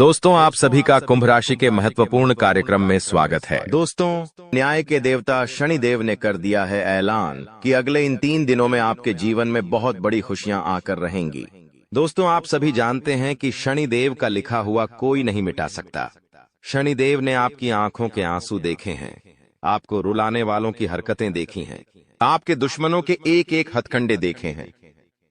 दोस्तों, आप सभी का कुंभ राशि के महत्वपूर्ण कार्यक्रम में स्वागत है। दोस्तों, न्याय के देवता शनिदेव ने कर दिया है ऐलान कि अगले इन 3 दिनों में आपके जीवन में बहुत बड़ी खुशियां आकर रहेंगी। दोस्तों, आप सभी जानते हैं कि शनिदेव का लिखा हुआ कोई नहीं मिटा सकता। शनिदेव ने आपकी आंखों के आंसू देखे हैं, आपको रुलाने वालों की हरकतें देखी हैं, आपके दुश्मनों के एक एक हथकंडे देखे हैं।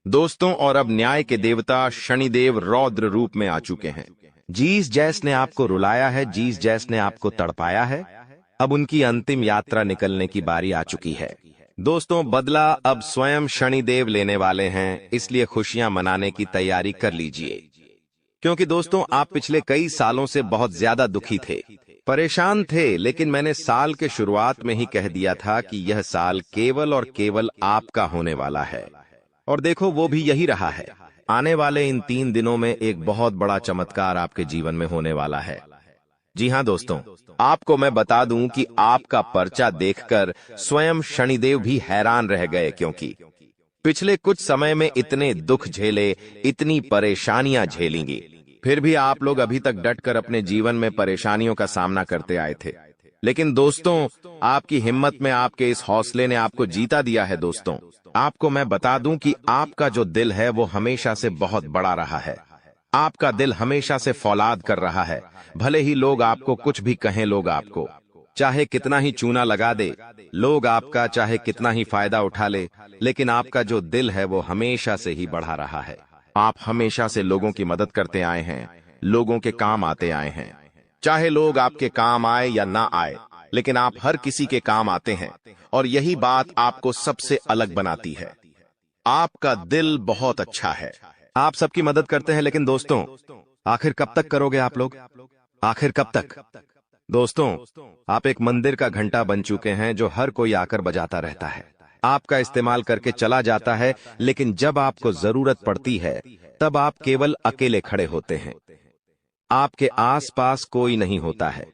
दोस्तों, और अब न्याय के देवता शनिदेव रौद्र रूप में आ चुके हैं। जिस जैस ने आपको रुलाया है, जिस जैस ने आपको तड़पाया है, अब उनकी अंतिम यात्रा निकलने की बारी आ चुकी है। दोस्तों, बदला अब स्वयं शनिदेव लेने वाले हैं, इसलिए खुशियां मनाने की तैयारी कर लीजिए। क्योंकि दोस्तों, आप पिछले कई सालों से बहुत ज्यादा दुखी थे, परेशान थे, लेकिन मैंने साल के शुरुआत में ही कह दिया था कि यह साल केवल और केवल आपका होने वाला है। और देखो, वो भी यही रहा है। आने वाले इन 3 दिनों में एक बहुत बड़ा चमत्कार आपके जीवन में होने वाला है। जी हाँ दोस्तों, आपको मैं बता दूं कि आपका पर्चा देखकर स्वयं शनिदेव भी हैरान रह गए, क्योंकि पिछले कुछ समय में इतने दुख झेले, इतनी परेशानियां झेलेंगी, फिर भी आप लोग अभी तक डटकर अपने जीवन में परेशानियों का सामना करते आए थे। लेकिन दोस्तों, आपकी हिम्मत में, आपके इस हौसले ने आपको जीता दिया है। दोस्तों, आपको मैं बता दूं कि आपका जो दिल है वो हमेशा से बहुत बड़ा रहा है। आपका दिल हमेशा से फौलाद कर रहा है। भले ही लोग आपको कुछ भी कहें, लोग आपको चाहे कितना ही चूना लगा दे, लोग आपका चाहे कितना ही फायदा उठा ले, लेकिन आपका जो दिल है वो हमेशा से ही बढ़ा रहा है। आप हमेशा से लोगों की मदद करते आए हैं, लोगों के काम आते आए हैं। चाहे लोग आपके काम आए या ना आए, लेकिन आप हर किसी के काम आते हैं, और यही बात आपको सबसे अलग बनाती है। आपका दिल बहुत अच्छा है, आप सबकी मदद करते हैं, लेकिन दोस्तों, आखिर कब तक करोगे आप लोग? आखिर कब तक? दोस्तों, आप एक मंदिर का घंटा बन चुके हैं जो हर कोई आकर बजाता रहता है, आपका इस्तेमाल करके चला जाता है, लेकिन जब आपको जरूरत पड़ती है तब आप केवल अकेले खड़े होते हैं। आपके आसपास कोई नहीं होता है।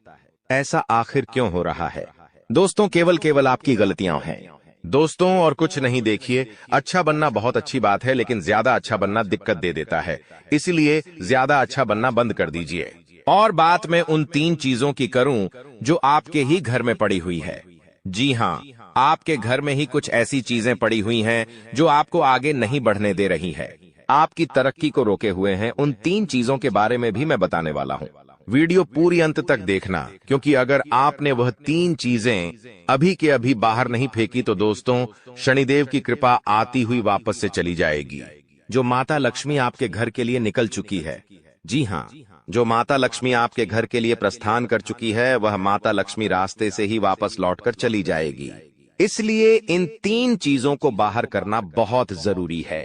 ऐसा आखिर क्यों हो रहा है? दोस्तों, केवल आपकी गलतियां हैं दोस्तों, और कुछ नहीं। देखिए, अच्छा बनना बहुत अच्छी बात है, लेकिन ज्यादा अच्छा बनना दिक्कत दे देता है। इसलिए ज्यादा अच्छा बनना बंद कर दीजिए। और बात मैं उन 3 चीजों की करूं जो आपके ही घर में पड़ी हुई है। जी हाँ, आपके घर में ही कुछ ऐसी चीजें पड़ी हुई हैं जो आपको आगे नहीं बढ़ने दे रही है, आपकी तरक्की को रोके हुए हैं। उन 3 चीजों के बारे में भी मैं बताने वाला हूं। वीडियो पूरी अंत तक देखना, क्योंकि अगर आपने वह 3 चीजें अभी के अभी बाहर नहीं फेंकी तो दोस्तों, शनिदेव की कृपा आती हुई वापस से चली जाएगी। जो माता लक्ष्मी आपके घर के लिए निकल चुकी है, जी हाँ, जो माता लक्ष्मी आपके घर के लिए प्रस्थान कर चुकी है, वह माता लक्ष्मी रास्ते से ही वापस लौटकर चली जाएगी। इसलिए इन 3 चीजों को बाहर करना बहुत जरूरी है,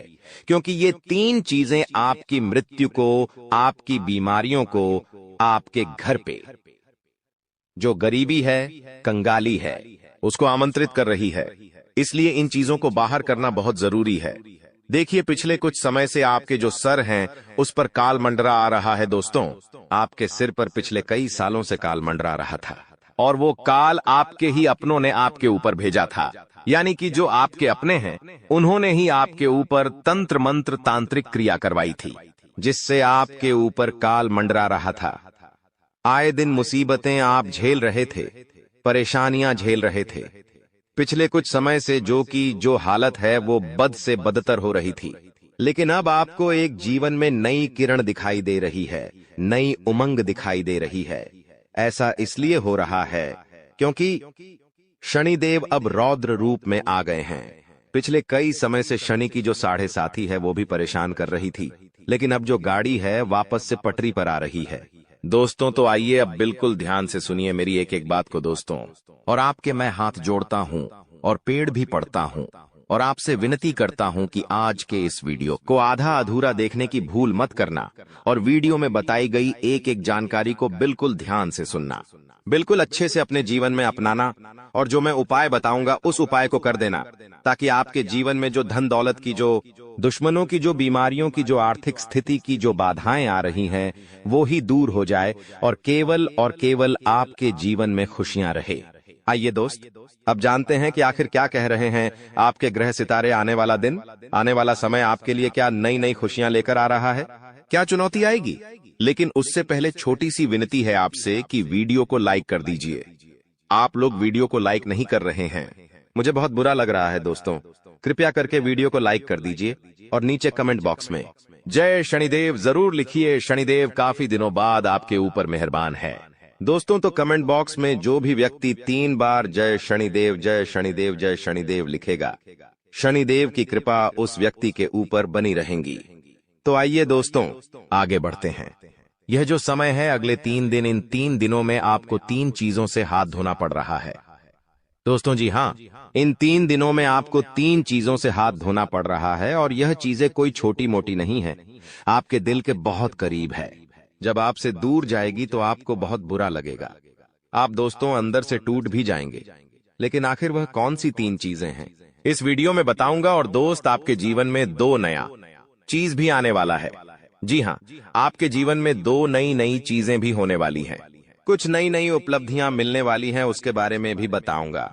क्योंकि ये 3 चीजें आपकी मृत्यु को, आपकी बीमारियों को, आपके घर पे जो गरीबी है, कंगाली है, उसको आमंत्रित कर रही है। इसलिए इन चीजों को बाहर करना बहुत जरूरी है। देखिए, पिछले कुछ समय से आपके जो सर हैं उस पर काल मंडरा आ रहा है। दोस्तों, आपके सिर पर पिछले कई सालों से काल मंडरा रहा था, और वो काल आपके ही अपनों ने आपके ऊपर भेजा था। यानी कि जो आपके अपने हैं, उन्होंने ही आपके ऊपर तंत्र मंत्र तांत्रिक क्रिया करवाई थी, जिससे आपके ऊपर काल मंडरा रहा था। आए दिन मुसीबतें आप झेल रहे थे, परेशानियां झेल रहे थे। पिछले कुछ समय से जो हालत है वो बद से बदतर हो रही थी, लेकिन अब आपको एक जीवन में नई किरण दिखाई दे रही है, नई उमंग दिखाई दे रही है। ऐसा इसलिए हो रहा है क्योंकि शनिदेव अब रौद्र रूप में आ गए हैं। पिछले कई समय से शनि की जो 7.5 है वो भी परेशान कर रही थी, लेकिन अब जो गाड़ी है वापस से पटरी पर आ रही है। दोस्तों, तो आइए अब बिल्कुल ध्यान से सुनिए मेरी एक एक बात को दोस्तों, और आपके मैं हाथ जोड़ता हूं और पेड़ भी पड़ता हूं, और आपसे विनती करता हूं कि आज के इस वीडियो को आधा अधूरा देखने की भूल मत करना, और वीडियो में बताई गई एक एक जानकारी को बिल्कुल ध्यान से सुनना, बिल्कुल अच्छे से अपने जीवन में अपनाना, और जो मैं उपाय बताऊंगा उस उपाय को कर देना, ताकि आपके जीवन में जो धन दौलत की, जो दुश्मनों की, जो बीमारियों की, जो आर्थिक स्थिति की जो बाधाएं आ रही हैं, वो ही दूर हो जाए, और केवल आपके जीवन में खुशियां रहे। आइए दोस्त, अब जानते हैं कि आखिर क्या कह रहे हैं आपके ग्रह सितारे। आने वाला दिन, आने वाला समय आपके लिए क्या नई नई खुशियां लेकर आ रहा है, क्या चुनौती आएगी, लेकिन उससे पहले छोटी सी विनती है आपसे कि वीडियो को लाइक कर दीजिए। आप लोग वीडियो को लाइक नहीं कर रहे हैं, मुझे बहुत बुरा लग रहा है दोस्तों। कृपया करके वीडियो को लाइक कर दीजिए और नीचे कमेंट बॉक्स में जय शनिदेव जरूर लिखिए। शनिदेव काफी दिनों बाद आपके ऊपर मेहरबान है। दोस्तों तो कमेंट बॉक्स में जो भी व्यक्ति 3 बार जय शनिदेव जय शनिदेव जय शनिदेव लिखेगा, शनिदेव की कृपा उस व्यक्ति के ऊपर बनी रहेंगी। तो आइए दोस्तों आगे बढ़ते हैं। यह जो समय है अगले 3 दिन, इन 3 दिनों में आपको 3 चीजों से हाथ धोना पड़ रहा है दोस्तों। जी हाँ, इन 3 दिनों में आपको 3 चीजों से हाथ धोना पड़ रहा है और यह चीजें कोई छोटी मोटी नहीं है, आपके दिल के बहुत करीब है। जब आपसे दूर जाएगी तो आपको बहुत बुरा लगेगा, आप दोस्तों अंदर से टूट भी जाएंगे। लेकिन आखिर वह कौन सी 3 चीजें हैं, इस वीडियो में बताऊंगा। और दोस्त आपके जीवन में 2 नया चीज भी आने वाला है। जी हाँ, आपके जीवन में 2 नई चीजें भी होने वाली हैं। कुछ नई उपलब्धियां मिलने वाली हैं, उसके बारे में भी बताऊंगा।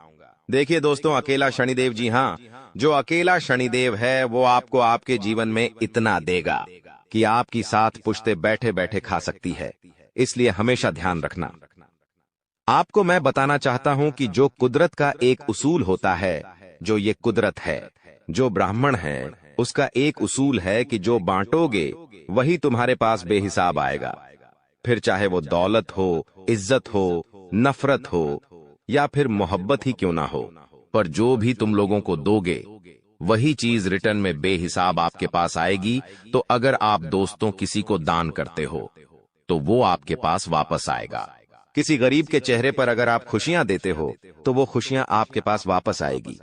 देखिए दोस्तों, अकेला शनिदेव, जी हाँ, जो अकेला शनिदेव है वो आपको आपके जीवन में इतना देगा कि आपकी साथ पुश्ते बैठे बैठे खा सकती है। इसलिए हमेशा ध्यान रखना। आपको मैं बताना चाहता हूं कि जो कुदरत का एक उसूल होता है, जो ये कुदरत है, जो ब्राह्मण है, उसका एक उसूल है कि जो बांटोगे वही तुम्हारे पास बेहिसाब आएगा। फिर चाहे वो दौलत हो, इज्जत हो, नफरत हो या फिर मोहब्बत ही क्यों ना हो, पर जो भी तुम लोगों को दोगे वही चीज रिटर्न में बेहिसाब आपके पास आएगी। तो अगर आप दोस्तों किसी को दान करते हो तो वो आपके पास वापस आएगा। किसी गरीब के चेहरे पर अगर आप खुशियां देते हो तो वो खुशियां आपके पास वापस आएगी।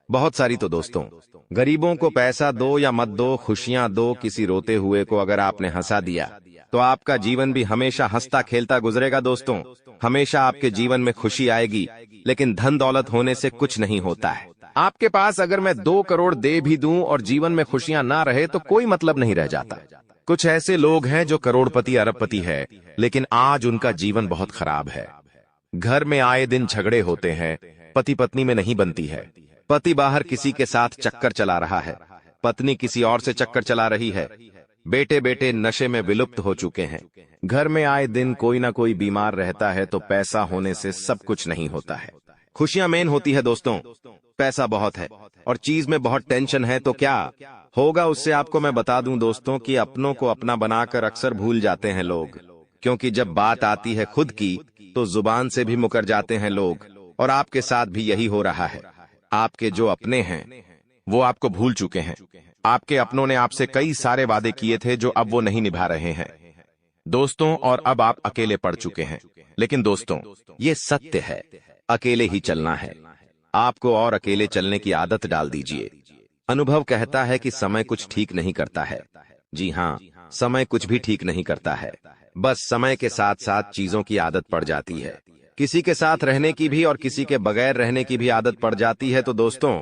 बहुत सारी तो दोस्तों, गरीबों को पैसा दो या मत दो, खुशियां दो। किसी रोते हुए को अगर आपने हंसा दिया तो आपका जीवन भी हमेशा हंसता खेलता गुजरेगा दोस्तों। हमेशा आपके जीवन में खुशी आएगी, लेकिन धन दौलत होने से कुछ नहीं होता है। आपके पास अगर मैं 2 करोड़ दे भी दूं और जीवन में खुशियां ना रहे तो कोई मतलब नहीं रह जाता। कुछ ऐसे लोग हैं जो करोड़पति अरबपति है, लेकिन आज उनका जीवन बहुत खराब है। घर में आए दिन झगड़े होते हैं, पति पत्नी में नहीं बनती है, पति बाहर किसी के साथ चक्कर चला रहा है, पत्नी किसी और से चक्कर चला रही है, बेटे बेटे नशे में विलुप्त हो चुके हैं। घर में आए दिन कोई ना कोई बीमार रहता है। तो पैसा होने से सब कुछ नहीं होता है। खुशियां मेन होती है दोस्तों। पैसा बहुत है और चीज में बहुत टेंशन है तो क्या होगा उससे आपको मैं बता दूं दोस्तों कि अपनों को अपना बनाकर अक्सर भूल जाते हैं लोग। क्योंकि जब बात आती है खुद की तो जुबान से भी मुकर जाते हैं लोग, और आपके साथ भी यही हो रहा है। आपके जो अपने हैं वो आपको भूल चुके हैं। आपके अपनों ने आपसे कई सारे वादे किए थे जो अब वो नहीं निभा रहे हैं दोस्तों, और अब आप अकेले पड़ चुके हैं। लेकिन दोस्तों ये सत्य है, अकेले ही चलना है आपको, और अकेले चलने की आदत डाल दीजिए। अनुभव कहता है कि समय कुछ ठीक नहीं करता है। जी हाँ, समय कुछ भी ठीक नहीं करता है, बस समय के साथ साथ चीजों की आदत पड़ जाती है। किसी के साथ रहने की भी और किसी के बगैर रहने की भी आदत पड़ जाती है। तो दोस्तों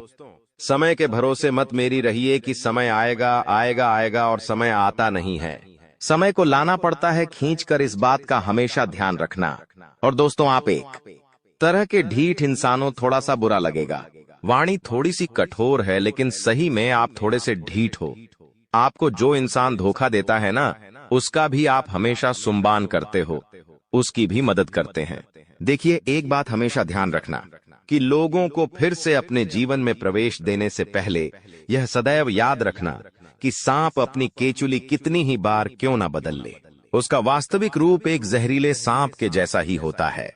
समय के भरोसे मत मेरी रहिए कि समय आएगा आएगा आएगा और समय आता नहीं है। समय को लाना पड़ता है खींचकर, इस बात का हमेशा ध्यान रखना। और दोस्तों आप एक तरह के ढीठ इंसानों, थोड़ा सा बुरा लगेगा, वाणी थोड़ी सी कठोर है, लेकिन सही में आप थोड़े से ढीठ हो। आपको जो इंसान धोखा देता है ना, उसका भी आप हमेशा सुम्बान करते हो, उसकी भी मदद करते हैं। देखिए एक बात हमेशा ध्यान रखना कि लोगों को फिर से अपने जीवन में प्रवेश देने से पहले यह सदैव याद रखना कि सांप अपनी केचुली कितनी ही बार क्यों ना बदल ले, उसका वास्तविक रूप एक जहरीले सांप के जैसा ही होता है।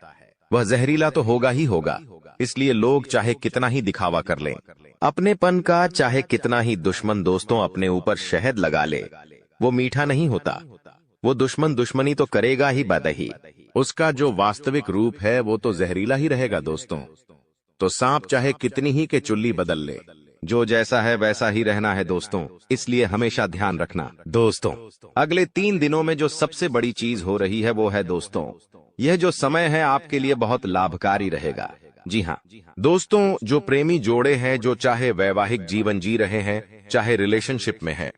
वह जहरीला तो होगा ही होगा, इसलिए लोग चाहे कितना ही दिखावा कर लें अपनेपन का, चाहे कितना ही दुश्मन दोस्तों अपने ऊपर शहद लगा ले, वो मीठा नहीं होता। वो दुश्मन दुश्मनी तो करेगा ही बदही, उसका जो वास्तविक रूप है वो तो जहरीला ही रहेगा दोस्तों। तो सांप चाहे कितनी ही के चुल्ली बदल ले, जो जैसा है वैसा ही रहना है दोस्तों। इसलिए हमेशा ध्यान रखना दोस्तों। अगले 3 दिनों में जो सबसे बड़ी चीज हो रही है वो है दोस्तों, यह जो समय है आपके लिए बहुत लाभकारी रहेगा। जी हाँ दोस्तों, जो प्रेमी जोड़े हैं, जो चाहे वैवाहिक जीवन जी रहे हैं चाहे रिलेशनशिप में है,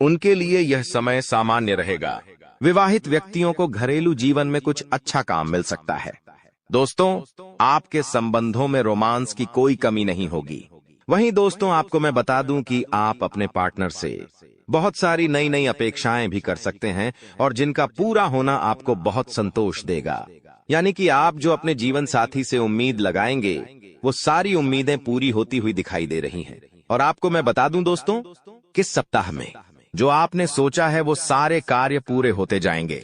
उनके लिए यह समय सामान्य रहेगा। विवाहित व्यक्तियों को घरेलू जीवन में कुछ अच्छा काम मिल सकता है दोस्तों। आपके संबंधों में रोमांस की कोई कमी नहीं होगी। वहीं दोस्तों आपको मैं बता दूं कि आप अपने पार्टनर से बहुत सारी नई नई अपेक्षाएं भी कर सकते हैं और जिनका पूरा होना आपको बहुत संतोष देगा। यानी कि आप जो अपने जीवन साथी से उम्मीद लगाएंगे वो सारी उम्मीदें पूरी होती हुई दिखाई दे रही हैं। और आपको मैं बता दूं दोस्तों, किस सप्ताह में जो आपने सोचा है वो सारे कार्य पूरे होते जाएंगे।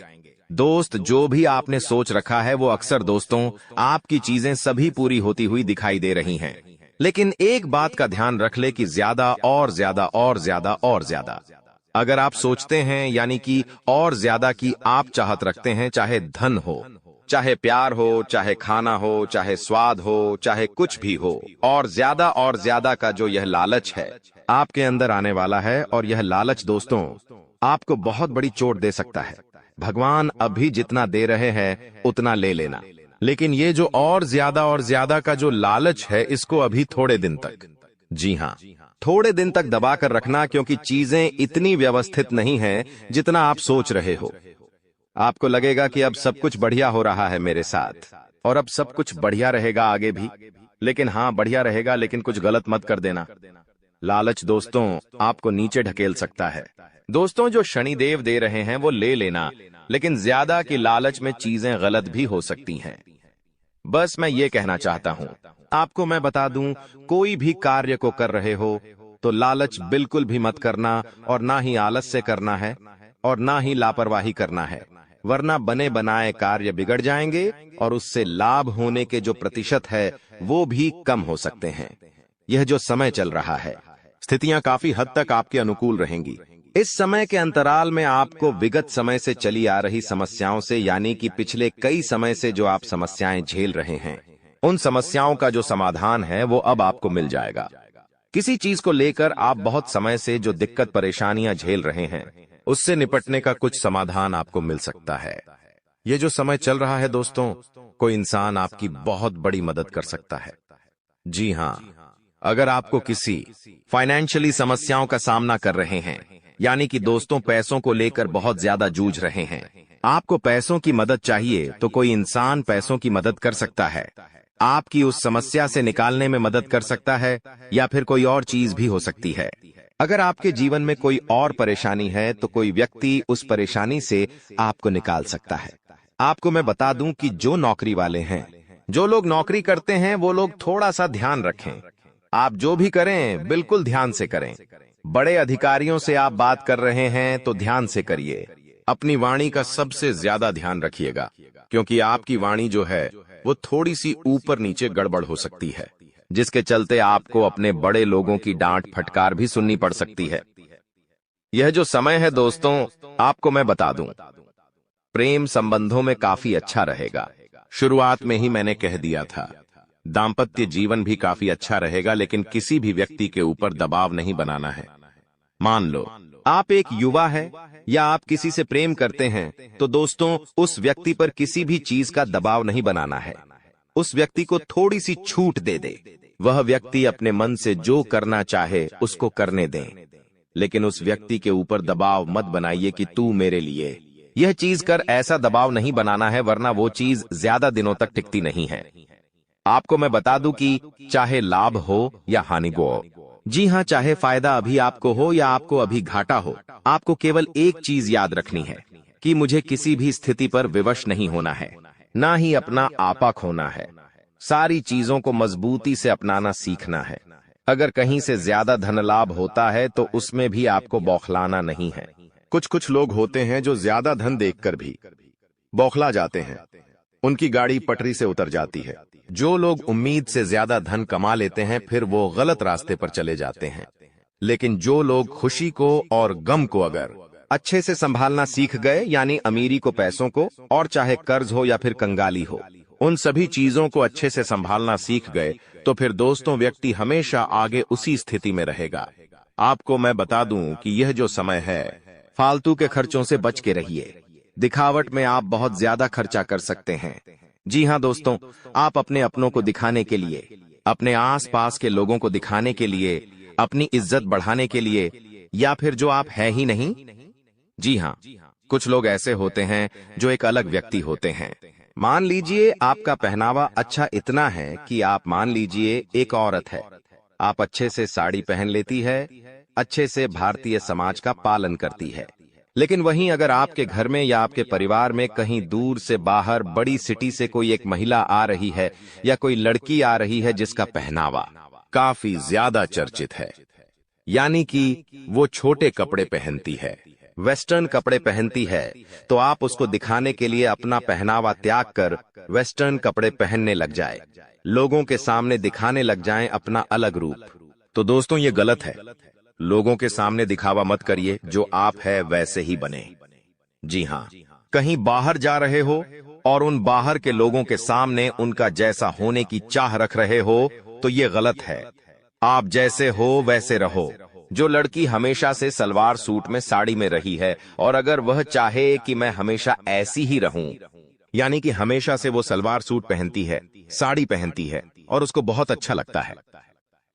दोस्त, जो भी आपने सोच रखा है वो अक्सर दोस्तों आपकी चीजें सभी पूरी होती हुई दिखाई दे रही हैं। लेकिन एक बात का ध्यान रख ले कि ज्यादा और ज्यादा और ज्यादा और ज्यादा अगर आप सोचते हैं, यानी कि और ज्यादा की आप चाहत रखते हैं, चाहे धन हो, चाहे प्यार हो, चाहे खाना हो, चाहे स्वाद हो, चाहे कुछ भी हो, और ज्यादा का जो यह लालच है आपके अंदर आने वाला है। और यह लालच दोस्तों आपको बहुत बड़ी चोट दे सकता है। भगवान अभी जितना दे रहे हैं उतना ले लेना, लेकिन ये जो और ज्यादा का जो लालच है इसको अभी थोड़े दिन तक, जी हाँ, थोड़े दिन तक दबा कर रखना, क्योंकि चीजें इतनी व्यवस्थित नहीं है जितना आप सोच रहे हो। आपको लगेगा कि अब सब कुछ बढ़िया हो रहा है मेरे साथ, और अब सब कुछ बढ़िया रहेगा आगे भी। लेकिन हाँ, बढ़िया रहेगा, लेकिन कुछ गलत मत कर देना। लालच दोस्तों आपको नीचे ढकेल सकता है। दोस्तों, जो शनिदेव दे रहे हैं वो ले लेना, लेकिन ज्यादा की लालच में चीजें गलत भी हो सकती हैं। बस मैं ये कहना चाहता हूं, आपको मैं बता दूं, कोई भी कार्य को कर रहे हो तो लालच बिल्कुल भी मत करना, और ना ही आलस से करना है और ना ही लापरवाही करना है, वरना बने बनाए कार्य बिगड़ जाएंगे और उससे लाभ होने के जो प्रतिशत है वो भी कम हो सकते हैं। यह जो समय चल रहा है, स्थितियां काफी हद तक आपके अनुकूल रहेंगी। इस समय के अंतराल में आपको विगत समय से चली आ रही समस्याओं से, यानी कि पिछले कई समय से जो आप समस्याएं झेल रहे हैं, उन समस्याओं का जो समाधान है वो अब आपको मिल जाएगा। किसी चीज को लेकर आप बहुत समय से जो दिक्कत परेशानियां झेल रहे हैं, उससे निपटने का कुछ समाधान आपको मिल सकता है। ये जो समय चल रहा है दोस्तों, कोई इंसान आपकी बहुत बड़ी मदद कर सकता है। जी हाँ, अगर आपको किसी फाइनेंशियली समस्याओं का सामना कर रहे हैं, यानी कि दोस्तों पैसों को लेकर बहुत ज्यादा जूझ रहे हैं, आपको पैसों की मदद चाहिए, तो कोई इंसान पैसों की मदद कर सकता है, आपकी उस समस्या से निकालने में मदद कर सकता है, या फिर कोई और चीज भी हो सकती है। अगर आपके जीवन में कोई और परेशानी है तो कोई व्यक्ति उस परेशानी से आपको निकाल सकता है। आपको मैं बता दूं कि जो नौकरी वाले हैं, जो लोग नौकरी करते हैं, वो लोग थोड़ा सा ध्यान रखें। आप जो भी करें बिल्कुल ध्यान से करें। बड़े अधिकारियों से आप बात कर रहे हैं तो ध्यान से करिए। अपनी वाणी का सबसे ज्यादा ध्यान रखिएगा, क्योंकि आपकी वाणी जो है वो थोड़ी सी ऊपर नीचे गड़बड़ हो सकती है, जिसके चलते आपको अपने बड़े लोगों की डांट फटकार भी सुननी पड़ सकती है। यह जो समय है दोस्तों, आपको मैं बता दूं, प्रेम संबंधों में काफी अच्छा रहेगा। शुरुआत में ही मैंने कह दिया था, दाम्पत्य जीवन भी काफी अच्छा रहेगा, लेकिन किसी भी व्यक्ति के ऊपर दबाव नहीं बनाना है। मान लो आप एक युवा है या आप किसी से प्रेम करते हैं, तो दोस्तों उस व्यक्ति पर किसी भी चीज का दबाव नहीं बनाना है। उस व्यक्ति को थोड़ी सी छूट दे दे। वह व्यक्ति अपने मन से जो करना चाहे उसको करने दें, लेकिन उस व्यक्ति के ऊपर दबाव मत बनाइए कि तू मेरे लिए यह चीज कर। ऐसा दबाव नहीं बनाना है, वरना वो चीज ज्यादा दिनों तक टिकती नहीं है। आपको मैं बता दूं कि चाहे लाभ हो या हानि हो, जी हाँ, चाहे फायदा अभी आपको हो या आपको अभी घाटा हो, आपको केवल एक चीज याद रखनी है कि मुझे किसी भी स्थिति पर विवश नहीं होना है, ना ही अपना आपा खोना है। सारी चीजों को मजबूती से अपनाना सीखना है। अगर कहीं से ज्यादा धन लाभ होता है तो उसमें भी आपको बौखलाना नहीं है। कुछ लोग होते हैं जो ज्यादा धन देखकर भी बौखला जाते हैं, उनकी गाड़ी पटरी से उतर जाती है। जो लोग उम्मीद से ज्यादा धन कमा लेते हैं फिर वो गलत रास्ते पर चले जाते हैं। लेकिन जो लोग खुशी को और गम को अगर अच्छे से संभालना सीख गए, यानी अमीरी को, पैसों को, और चाहे कर्ज हो या फिर कंगाली हो, उन सभी चीजों को अच्छे से संभालना सीख गए, तो फिर दोस्तों व्यक्ति हमेशा आगे उसी स्थिति में रहेगा। आपको मैं बता दूं कि यह जो समय है, फालतू के खर्चों से बच के रहिए। दिखावट में आप बहुत ज्यादा खर्चा कर सकते हैं। जी हाँ दोस्तों, आप अपने अपनों को दिखाने के लिए, अपने आसपास के लोगों को दिखाने के लिए, अपनी इज्जत बढ़ाने के लिए, या फिर जो आप है ही नहीं। जी हाँ, कुछ लोग ऐसे होते हैं जो एक अलग व्यक्ति होते हैं। मान लीजिए आपका पहनावा अच्छा इतना है कि आप मान लीजिए एक औरत है, आप अच्छे से साड़ी पहन लेती है, अच्छे से भारतीय समाज का पालन करती है। लेकिन वहीं अगर आपके घर में या आपके परिवार में कहीं दूर से बाहर बड़ी सिटी से कोई एक महिला आ रही है या कोई लड़की आ रही है जिसका पहनावा काफी ज्यादा चर्चित है, यानी कि वो छोटे कपड़े पहनती है, वेस्टर्न कपड़े पहनती है, तो आप उसको दिखाने के लिए अपना पहनावा त्याग कर वेस्टर्न कपड़े पहनने लग जाए, लोगों के सामने दिखाने लग जाएं अपना अलग रूप। तो दोस्तों ये गलत है। लोगों के सामने दिखावा मत करिए, जो आप है वैसे ही बने। जी हाँ, कहीं बाहर जा रहे हो और उन बाहर के लोगों के सामने उनका जैसा होने की चाह रख रहे हो तो ये गलत है। आप जैसे हो वैसे रहो। जो लड़की हमेशा से सलवार सूट में साड़ी में रही है और अगर वह चाहे कि मैं हमेशा ऐसी ही रहूं, यानी कि हमेशा से वो सलवार सूट पहनती है, साड़ी पहनती है और उसको बहुत अच्छा लगता है,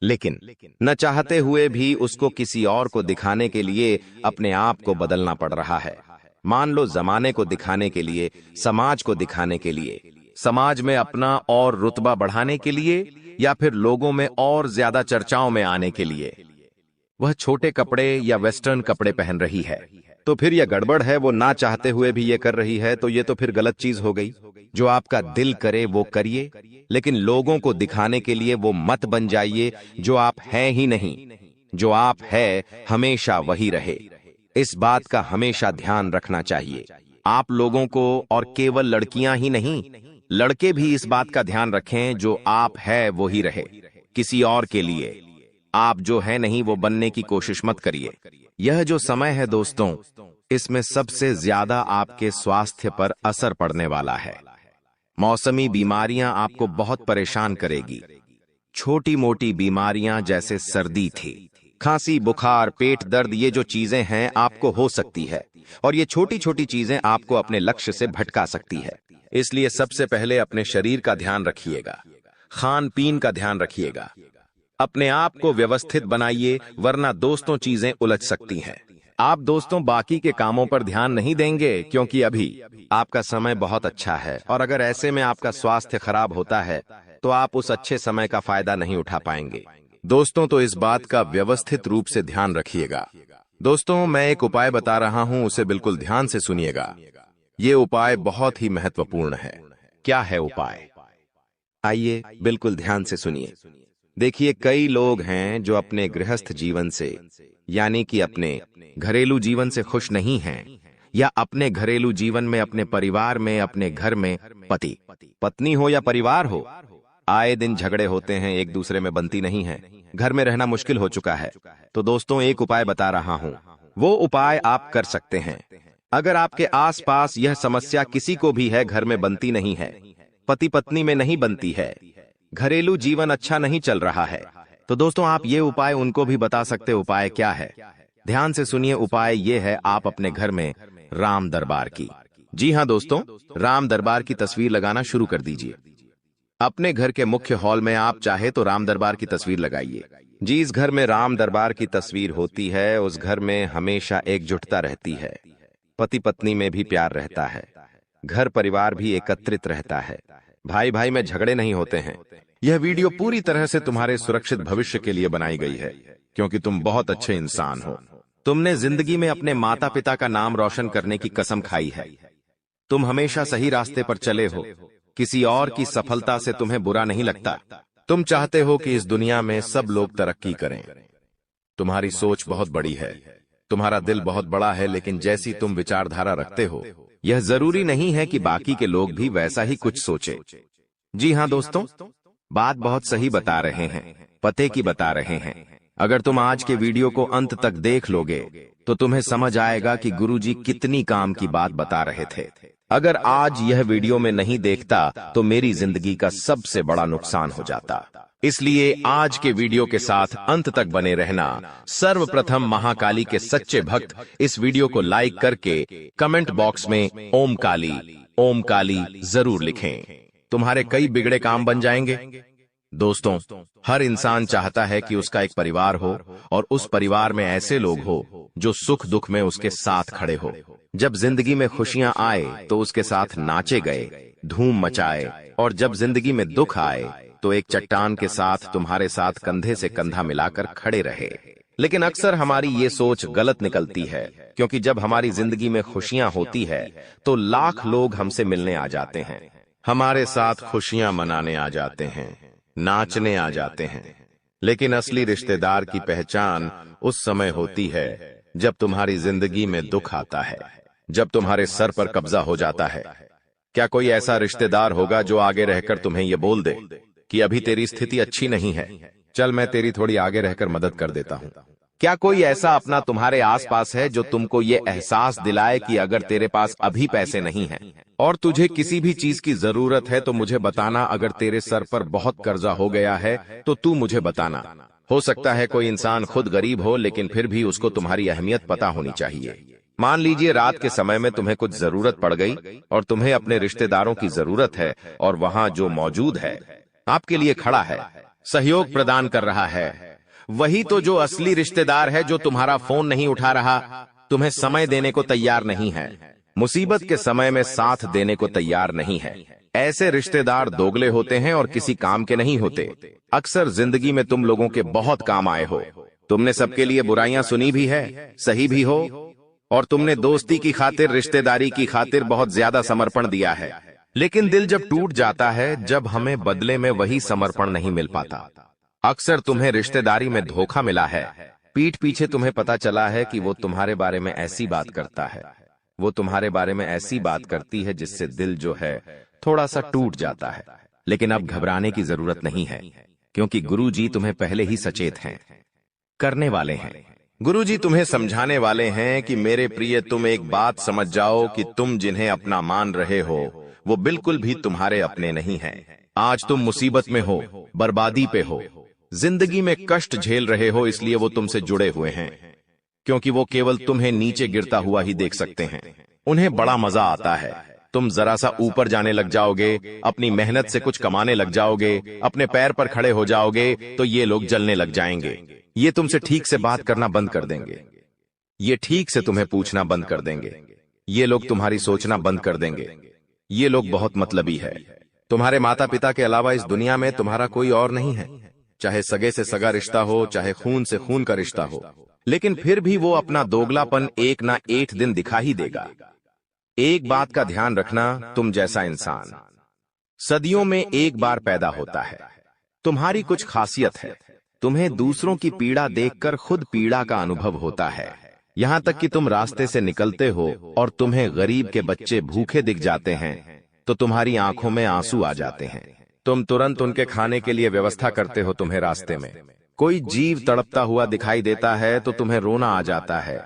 लेकिन न चाहते हुए भी उसको किसी और को दिखाने के लिए अपने आप को बदलना पड़ रहा है। मान लो जमाने को दिखाने के लिए, समाज को दिखाने के लिए, समाज में अपना और रुतबा बढ़ाने के लिए, या फिर लोगों में और ज्यादा चर्चाओं में आने के लिए वह छोटे कपड़े या वेस्टर्न कपड़े पहन रही है, तो फिर यह गड़बड़ है। वो ना चाहते हुए भी ये कर रही है तो ये तो फिर गलत चीज हो गई। जो आपका दिल करे वो करिए, लेकिन लोगों को दिखाने के लिए वो मत बन जाइए जो आप हैं ही नहीं। जो आप है हमेशा वही रहे। इस बात का हमेशा ध्यान रखना चाहिए। आप लोगों को, और केवल लड़कियां ही नहीं, लड़के भी इस बात का ध्यान रखें जो आप है वो ही रहे। किसी और के लिए आप जो है नहीं वो बनने की कोशिश मत करिए। यह जो समय है दोस्तों, इसमें सबसे ज्यादा आपके स्वास्थ्य पर असर पड़ने वाला है। मौसमी बीमारियां आपको बहुत परेशान करेगी। छोटी मोटी बीमारियां जैसे सर्दी थी, खांसी, बुखार, पेट दर्द, ये जो चीजें हैं आपको हो सकती है, और ये छोटी छोटी चीजें आपको अपने लक्ष्य से भटका सकती है। इसलिए सबसे पहले अपने शरीर का ध्यान रखिएगा, खान पीन का ध्यान रखिएगा, अपने आप को व्यवस्थित बनाइए, वरना दोस्तों चीजें उलझ सकती हैं। आप दोस्तों बाकी के कामों पर ध्यान नहीं देंगे क्योंकि अभी आपका समय बहुत अच्छा है, और अगर ऐसे में आपका स्वास्थ्य खराब होता है तो आप उस अच्छे समय का फायदा नहीं उठा पाएंगे। दोस्तों तो इस बात का व्यवस्थित रूप से ध्यान रखिएगा। दोस्तों मैं एक उपाय बता रहा हूं, उसे बिल्कुल ध्यान से सुनिएगा। ये उपाय बहुत ही महत्वपूर्ण है। क्या है उपाय? आइए बिल्कुल ध्यान से सुनिए। देखिए, कई लोग हैं जो अपने गृहस्थ जीवन से, यानी कि अपने घरेलू जीवन से खुश नहीं हैं, या अपने घरेलू जीवन में, अपने परिवार में, अपने घर में पति पत्नी हो या परिवार हो, आए दिन झगड़े होते हैं, एक दूसरे में बनती नहीं है, घर में रहना मुश्किल हो चुका है। तो दोस्तों एक उपाय बता रहा हूं, वो उपाय आप कर सकते हैं। अगर आपके आसपास यह समस्या किसी को भी है, घर में बनती नहीं है, पति पत्नी में नहीं बनती है, घरेलू जीवन अच्छा नहीं चल रहा है, तो दोस्तों आप ये उपाय उनको भी बता सकते। उपाय क्या है? ध्यान से सुनिए। उपाय ये है, आप अपने घर में राम दरबार की, जी हाँ दोस्तों, राम दरबार की तस्वीर लगाना शुरू कर दीजिए। अपने घर के मुख्य हॉल में आप चाहे तो राम दरबार की तस्वीर लगाइए। जिस घर में राम दरबार की तस्वीर होती है उस घर में हमेशा एकजुटता रहती है, पति पत्नी में भी प्यार रहता है, घर परिवार भी एकत्रित रहता है, भाई भाई में झगड़े नहीं होते हैं। यह वीडियो पूरी तरह से तुम्हारे सुरक्षित भविष्य के लिए बनाई गई है, क्योंकि तुम बहुत अच्छे इंसान हो। तुमने जिंदगी में अपने माता पिता का नाम रोशन करने की कसम खाई है। तुम हमेशा सही रास्ते पर चले हो, किसी और की सफलता से तुम्हें बुरा नहीं लगता। तुम चाहते हो कि इस दुनिया में सब लोग तरक्की करें। तुम्हारी सोच बहुत बड़ी है, तुम्हारा दिल बहुत बड़ा है, लेकिन जैसी तुम विचारधारा रखते हो, यह जरूरी नहीं है कि बाकी के लोग भी वैसा ही कुछ सोचे। जी हाँ दोस्तों, बात बहुत सही बता रहे हैं, पते की बता रहे हैं। अगर तुम आज के वीडियो को अंत तक देख लोगे तो तुम्हें समझ आएगा कि गुरुजी कितनी काम की बात बता रहे थे। अगर आज यह वीडियो में नहीं देखता तो मेरी जिंदगी का सबसे बड़ा नुकसान हो जाता। इसलिए आज के वीडियो के साथ अंत तक बने रहना। सर्वप्रथम महाकाली के सच्चे भक्त इस वीडियो को लाइक करके कमेंट बॉक्स में ओम काली जरूर लिखें। तुम्हारे कई बिगड़े काम बन जाएंगे। दोस्तों, हर इंसान चाहता है कि उसका एक परिवार हो और उस परिवार में ऐसे लोग हो जो सुख दुख में उसके साथ खड़े हो। जब जिंदगी में खुशियां आए तो उसके साथ नाचे गए, धूम मचाए, और जब जिंदगी में दुख आए तो एक चट्टान के साथ तुम्हारे साथ कंधे से कंधा मिलाकर खड़े रहे। लेकिन अक्सर हमारी ये सोच गलत निकलती है, क्योंकि जब हमारी जिंदगी में खुशियां होती है तो लाख लोग हमसे मिलने आ जाते हैं, हमारे साथ खुशियां मनाने आ जाते हैं, नाचने आ जाते हैं। लेकिन असली रिश्तेदार की पहचान उस समय होती है जब तुम्हारी जिंदगी में दुख आता है, जब तुम्हारे सर पर कब्जा हो जाता है। क्या कोई ऐसा रिश्तेदार होगा जो आगे रहकर तुम्हें यह बोल दे कि अभी तेरी स्थिति अच्छी नहीं है, चल मैं तेरी थोड़ी आगे रहकर मदद कर देता हूं? क्या कोई ऐसा अपना तुम्हारे आसपास है जो तुमको ये एहसास दिलाए कि अगर तेरे पास अभी पैसे नहीं हैं और तुझे किसी भी चीज की जरूरत है तो मुझे बताना, अगर तेरे सर पर बहुत कर्जा हो गया है तो तू मुझे बताना। हो सकता है कोई इंसान खुद गरीब हो, लेकिन फिर भी उसको तुम्हारी अहमियत पता होनी चाहिए। मान लीजिए रात के समय में तुम्हें कुछ जरूरत पड़ गई और तुम्हें अपने रिश्तेदारों की जरूरत है, और वहां जो मौजूद है आपके लिए खड़ा है, सहयोग प्रदान कर रहा है, वही तो जो असली रिश्तेदार है, जो तुम्हारा फोन नहीं उठा रहा, तुम्हें समय देने को तैयार नहीं है, मुसीबत के समय में साथ देने को तैयार नहीं है। ऐसे रिश्तेदार दोगले होते हैं और किसी काम के नहीं होते। अक्सर जिंदगी में तुम लोगों के बहुत काम आए हो, तुमने सबके लिए बुराइयां सुनी भी है, सही भी हो, और तुमने दोस्ती की खातिर, रिश्तेदारी की खातिर बहुत ज्यादा समर्पण दिया है। लेकिन दिल जब टूट जाता है, जब हमें बदले में वही समर्पण नहीं मिल पाता। अक्सर तुम्हें रिश्तेदारी में धोखा मिला है, पीठ पीछे तुम्हें पता चला है कि वो तुम्हारे बारे में ऐसी बात करता है, वो तुम्हारे बारे में ऐसी बात करती है जिससे दिल जो है थोड़ा सा टूट जाता है। लेकिन अब घबराने की जरूरत नहीं है, क्योंकि गुरुजी तुम्हें पहले ही सचेत हैं, करने वाले हैं। गुरुजी तुम्हें समझाने वाले हैं कि मेरे प्रिय, तुम एक बात समझ जाओ कि तुम जिन्हें अपना मान रहे हो वो बिल्कुल भी तुम्हारे अपने नहीं हैं। आज तुम मुसीबत में हो, बर्बादी पे हो, जिंदगी में कष्ट झेल रहे हो, इसलिए वो तुमसे जुड़े हुए हैं, क्योंकि वो केवल तुम्हें नीचे गिरता हुआ ही देख सकते हैं। उन्हें बड़ा मजा आता है, तुम जरा सा ऊपर जाने लग जाओगे, अपनी मेहनत से कुछ कमाने लग जाओगे, अपने पैर पर खड़े हो जाओगे, तो ये लोग जलने लग जाएंगे। ये तुमसे ठीक से बात करना बंद कर देंगे, ये ठीक से तुम्हें पूछना बंद कर देंगे, ये लोग तुम्हारी सोचना बंद कर देंगे। ये लोग बहुत मतलबी है। तुम्हारे माता पिता के अलावा इस दुनिया में तुम्हारा कोई और नहीं है, चाहे सगे से सगा रिश्ता हो, चाहे खून से खून का रिश्ता हो, लेकिन फिर भी वो अपना दोगलापन एक ना एक दिन दिखा ही देगा। एक बात का ध्यान रखना, तुम जैसा इंसान सदियों में एक बार पैदा होता है। तुम्हारी कुछ खासियत है, तुम्हें दूसरों की पीड़ा देखकर खुद पीड़ा का अनुभव होता है। यहां तक कि तुम रास्ते से निकलते हो और तुम्हें गरीब के बच्चे भूखे दिख जाते हैं तो तुम्हारी आंखों में आंसू आ जाते हैं। तुम तुरंत उनके खाने के लिए व्यवस्था करते हो। तुम्हें रास्ते में कोई जीव तड़पता हुआ दिखाई देता है तो तुम्हें रोना आ जाता है,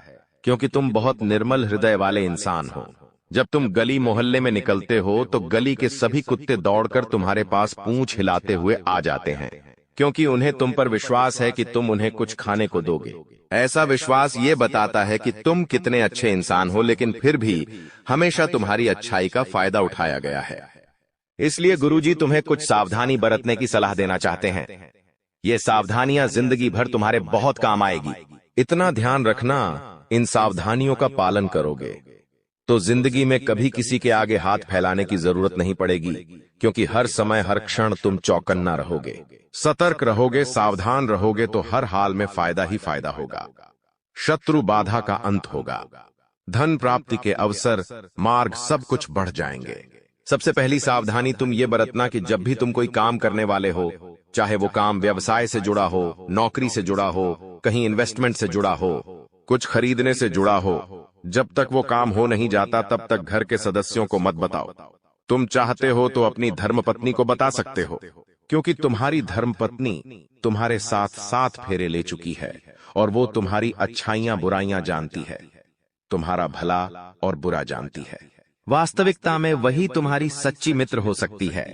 क्योंकि तुम बहुत निर्मल हृदय वाले इंसान हो। जब तुम गली मोहल्ले में निकलते हो तो गली के सभी कुत्ते दौड़कर तुम्हारे पास पूंछ हिलाते हुए आ जाते हैं, क्योंकि उन्हें तुम पर विश्वास है कि तुम उन्हें कुछ खाने को दोगे। ऐसा विश्वास ये बताता है कि तुम कितने अच्छे इंसान हो, लेकिन फिर भी हमेशा तुम्हारी अच्छाई का फायदा उठाया गया है। इसलिए गुरुजी तुम्हें कुछ सावधानी बरतने की सलाह देना चाहते हैं। ये सावधानियां जिंदगी भर तुम्हारे बहुत काम आएगी। इतना ध्यान रखना, इन सावधानियों का पालन करोगे तो जिंदगी में कभी किसी के आगे हाथ फैलाने की जरूरत नहीं पड़ेगी, क्योंकि हर समय हर क्षण तुम चौकन्ना रहोगे, सतर्क रहोगे, सावधान रहोगे तो हर हाल में फायदा ही फायदा होगा। शत्रु बाधा का अंत होगा, धन प्राप्ति के अवसर, मार्ग सब कुछ बढ़ जाएंगे। सबसे पहली सावधानी तुम ये बरतना कि जब भी तुम कोई काम करने वाले हो, चाहे वो काम व्यवसाय से जुड़ा हो, नौकरी से जुड़ा हो, कहीं इन्वेस्टमेंट से जुड़ा हो, कुछ खरीदने से जुड़ा हो, जब तक वो काम हो नहीं जाता तब तक घर के सदस्यों को मत बताओ। तुम चाहते हो तो अपनी धर्मपत्नी को बता सकते हो, क्योंकि तुम्हारी धर्मपत्नी तुम्हारे साथ 7 फेरे ले चुकी है और वो तुम्हारी अच्छाइयां बुराइयां जानती है, तुम्हारा भला और बुरा जानती है। वास्तविकता में वही तुम्हारी सच्ची मित्र हो सकती है।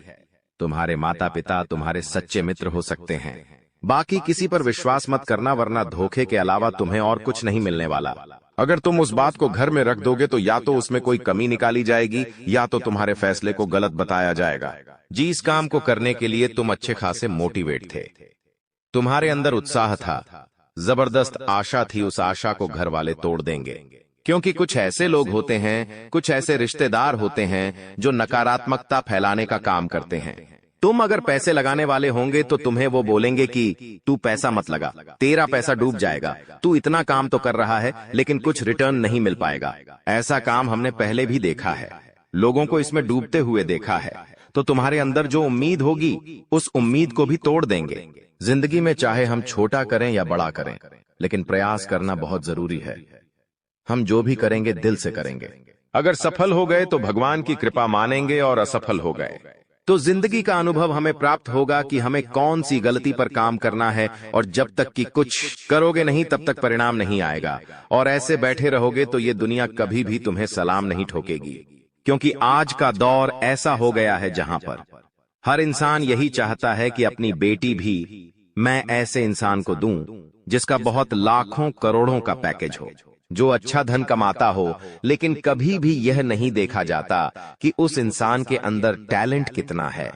तुम्हारे माता पिता तुम्हारे सच्चे मित्र हो सकते हैं। बाकी किसी पर विश्वास मत करना, वरना धोखे के अलावा तुम्हें और कुछ नहीं मिलने वाला। अगर तुम उस बात को घर में रख दोगे तो या तो उसमें कोई कमी निकाली जाएगी या तो तुम्हारे फैसले को गलत बताया जाएगा। जिस काम को करने के लिए तुम अच्छे खासे मोटिवेट थे, तुम्हारे अंदर उत्साह था, जबरदस्त आशा थी, उस आशा को घर वाले तोड़ देंगे, क्योंकि कुछ ऐसे लोग होते हैं, कुछ ऐसे रिश्तेदार होते हैं जो नकारात्मकता फैलाने का काम करते हैं। तुम अगर पैसे लगाने वाले होंगे तो तुम्हें वो बोलेंगे कि तू पैसा मत लगा, तेरा पैसा डूब जाएगा, तू इतना काम तो कर रहा है लेकिन कुछ रिटर्न नहीं मिल पाएगा। ऐसा काम हमने पहले भी देखा है, लोगों को इसमें डूबते हुए देखा है। तो तुम्हारे अंदर जो उम्मीद होगी उस उम्मीद को भी तोड़ देंगे। जिंदगी में चाहे हम छोटा करें या बड़ा करें, लेकिन प्रयास करना बहुत जरूरी है। हम जो भी करेंगे दिल से करेंगे। अगर सफल हो गए तो भगवान की कृपा मानेंगे, और असफल हो गए तो जिंदगी का अनुभव हमें प्राप्त होगा कि हमें कौन सी गलती पर काम करना है। और जब तक कि कुछ करोगे नहीं तब तक परिणाम नहीं आएगा। और ऐसे बैठे रहोगे तो ये दुनिया कभी भी तुम्हें सलाम नहीं ठोकेगी। क्योंकि आज का दौर ऐसा हो गया है जहां पर हर इंसान यही चाहता है कि अपनी बेटी भी मैं ऐसे इंसान को दूं जिसका बहुत लाखों करोड़ों का पैकेज हो, जो अच्छा धन कमाता हो। लेकिन कभी भी यह नहीं देखा जाता कि उस इंसान के अंदर टैलेंट कितना है,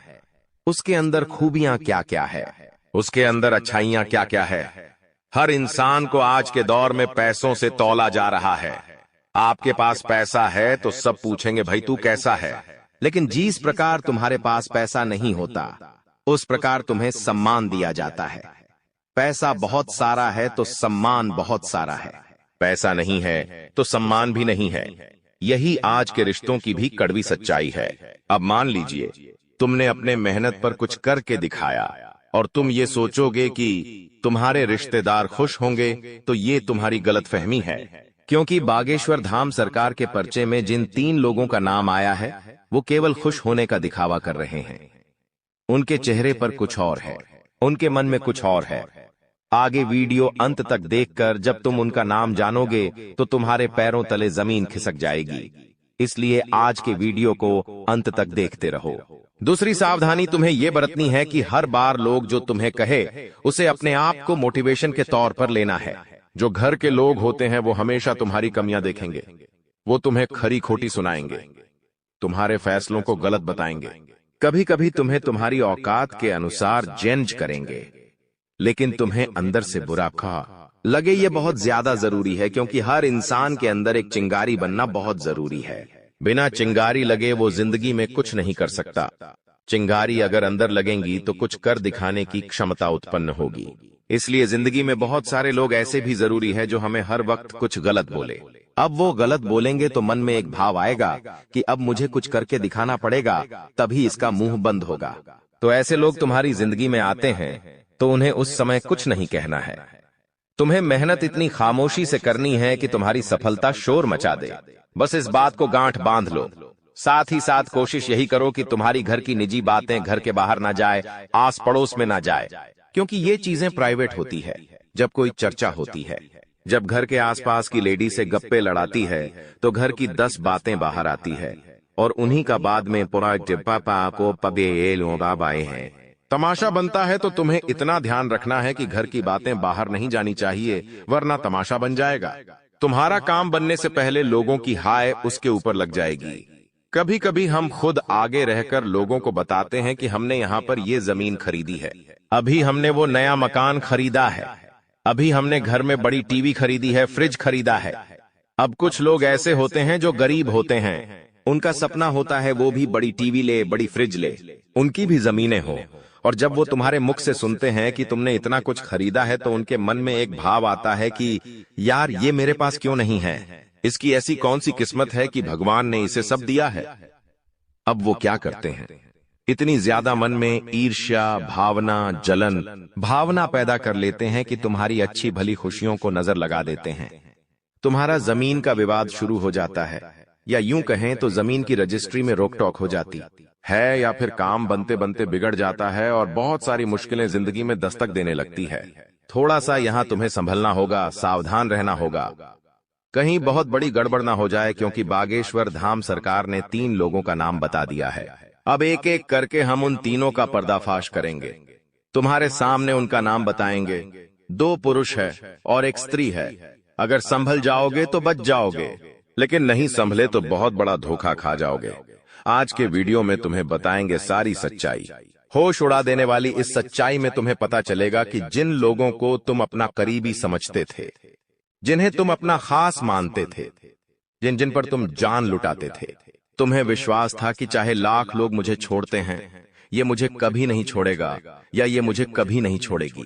उसके अंदर खूबियां क्या क्या है, उसके अंदर अच्छाइयां क्या क्या है। हर इंसान को आज के दौर में पैसों से तौला जा रहा है। आपके पास पैसा है तो सब पूछेंगे भाई तू कैसा है। लेकिन जिस प्रकार तुम्हारे पास पैसा नहीं होता उस प्रकार तुम्हें सम्मान दिया जाता है। पैसा बहुत सारा है तो सम्मान बहुत सारा है, पैसा नहीं है तो सम्मान भी नहीं है। यही आज के रिश्तों की भी कड़वी सच्चाई है। अब मान लीजिए तुमने अपने मेहनत पर कुछ करके दिखाया और तुम ये सोचोगे कि तुम्हारे रिश्तेदार खुश होंगे, तो ये तुम्हारी गलतफहमी है। क्योंकि बागेश्वर धाम सरकार के पर्चे में जिन 3 लोगों का नाम आया है वो केवल खुश होने का दिखावा कर रहे हैं। उनके चेहरे पर कुछ और है, उनके मन में कुछ और है। आगे वीडियो अंत तक देखकर जब तुम उनका नाम जानोगे तो तुम्हारे पैरों तले जमीन खिसक जाएगी। इसलिए आज के वीडियो को अंत तक देखते रहो। दूसरी सावधानी तुम्हें यह बरतनी है कि हर बार लोग जो तुम्हें कहे उसे अपने आप को मोटिवेशन के तौर पर लेना है। जो घर के लोग होते हैं वो हमेशा तुम्हारी कमियां देखेंगे, वो तुम्हें खरी खोटी सुनाएंगे, तुम्हारे फैसलों को गलत बताएंगे, कभी कभी तुम्हें तुम्हारी औकात के अनुसार जज करेंगे। लेकिन तुम्हें अंदर से बुरा लगे ये बहुत ज्यादा जरूरी है, क्योंकि हर इंसान के अंदर एक चिंगारी बनना बहुत जरूरी है। बिना चिंगारी लगे वो जिंदगी में कुछ नहीं कर सकता। चिंगारी अगर अंदर लगेंगी तो कुछ कर दिखाने की क्षमता उत्पन्न होगी। इसलिए जिंदगी में बहुत सारे लोग ऐसे भी जरूरी है जो हमें हर वक्त कुछ गलत बोले। अब वो गलत बोलेंगे तो मन में एक भाव आएगा कि अब मुझे कुछ करके दिखाना पड़ेगा, तभी इसका मुंह बंद होगा। तो ऐसे लोग तुम्हारी जिंदगी में आते हैं तो उन्हें उस समय कुछ नहीं कहना है। तुम्हें मेहनत इतनी खामोशी से करनी है कि तुम्हारी सफलता शोर मचा दे। बस इस बात को गांठ बांध लो। साथ ही साथ कोशिश यही करो कि तुम्हारी घर की निजी बातें घर के बाहर ना जाए, आस पड़ोस में ना जाए, क्योंकि ये चीजें प्राइवेट होती है। जब कोई चर्चा होती है, जब घर के आसपास की लेडी से गप्पे लड़ाती है तो घर की 10 बातें बाहर आती है, और उन्हीं का बाद में पूरा पापा को पबे बाबाए हैं तमाशा बनता है। तो तुम्हें इतना ध्यान रखना है कि घर की बातें बाहर नहीं जानी चाहिए, वरना तमाशा बन जाएगा। तुम्हारा काम बनने से पहले लोगों की हाय उसके ऊपर लग जाएगी। कभी कभी हम खुद आगे रहकर लोगों को बताते हैं कि हमने यहाँ पर ये जमीन खरीदी है, अभी हमने वो नया मकान खरीदा है, अभी हमने घर में बड़ी टीवी खरीदी है, फ्रिज खरीदा है। अब कुछ लोग ऐसे होते हैं जो गरीब होते हैं, उनका सपना होता है वो भी बड़ी टीवी ले, बड़ी फ्रिज ले, उनकी भी जमीनें हो। और जब वो तुम्हारे मुख से सुनते हैं कि तुमने इतना कुछ खरीदा है तो उनके मन में एक भाव आता है कि यार ये मेरे पास क्यों नहीं है, इसकी ऐसी कौन सी किस्मत है कि भगवान ने इसे सब दिया है। अब वो क्या करते हैं, इतनी ज्यादा मन में ईर्ष्या भावना, जलन भावना पैदा कर लेते हैं कि तुम्हारी अच्छी भली खुशियों को नजर लगा देते हैं। तुम्हारा जमीन का विवाद शुरू हो जाता है, या यूं कहें तो जमीन की रजिस्ट्री में रोक टोक हो जाती है, या फिर काम बनते बनते बिगड़ जाता है और बहुत सारी मुश्किलें जिंदगी में दस्तक देने लगती है। थोड़ा सा यहाँ तुम्हें संभलना होगा, सावधान रहना होगा, कहीं बहुत बड़ी गड़बड़ ना हो जाए, क्योंकि बागेश्वर धाम सरकार ने 3 लोगों का नाम बता दिया है। अब एक एक करके हम उन तीनों का पर्दाफाश करेंगे। तुम्हारे सामने उनका नाम बताएंगे। 2 पुरुष है और एक स्त्री है। अगर संभल जाओगे तो बच जाओगे, लेकिन नहीं संभले तो बहुत बड़ा धोखा खा जाओगे। आज के वीडियो में तुम्हें बताएंगे सारी सच्चाई। होश उड़ा देने वाली इस सच्चाई में तुम्हें पता चलेगा कि जिन लोगों को तुम अपना करीबी समझते थे, जिन्हें तुम अपना खास मानते थे, जिन जिन पर तुम जान लुटाते थे, तुम्हें विश्वास था कि चाहे लाख लोग मुझे छोड़ते हैं ये मुझे कभी नहीं छोड़ेगा या ये मुझे कभी नहीं छोड़ेगी,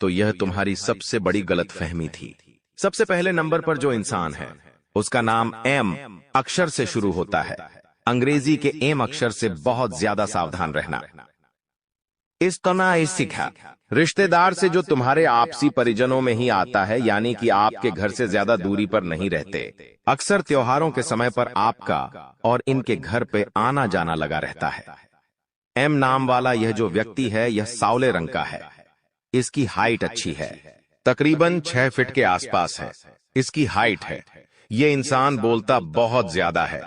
तो यह तुम्हारी सबसे बड़ी गलतफहमी थी। सबसे पहले नंबर पर जो इंसान है उसका नाम एम अक्षर से शुरू होता है। अंग्रेजी के एम अक्षर से बहुत ज्यादा सावधान रहना। इस तना सीखा रिश्तेदार से जो तुम्हारे आपसी परिजनों में ही आता है, यानी कि आपके घर से ज्यादा दूरी पर नहीं रहते। अक्सर त्योहारों के समय पर आपका और इनके घर पे आना जाना लगा रहता है। एम नाम वाला यह जो व्यक्ति है यह सांवले रंग का है। इसकी हाइट अच्छी है, तकरीबन 6 फीट के आसपास है इसकी हाइट है। ये इंसान बोलता बहुत ज्यादा है,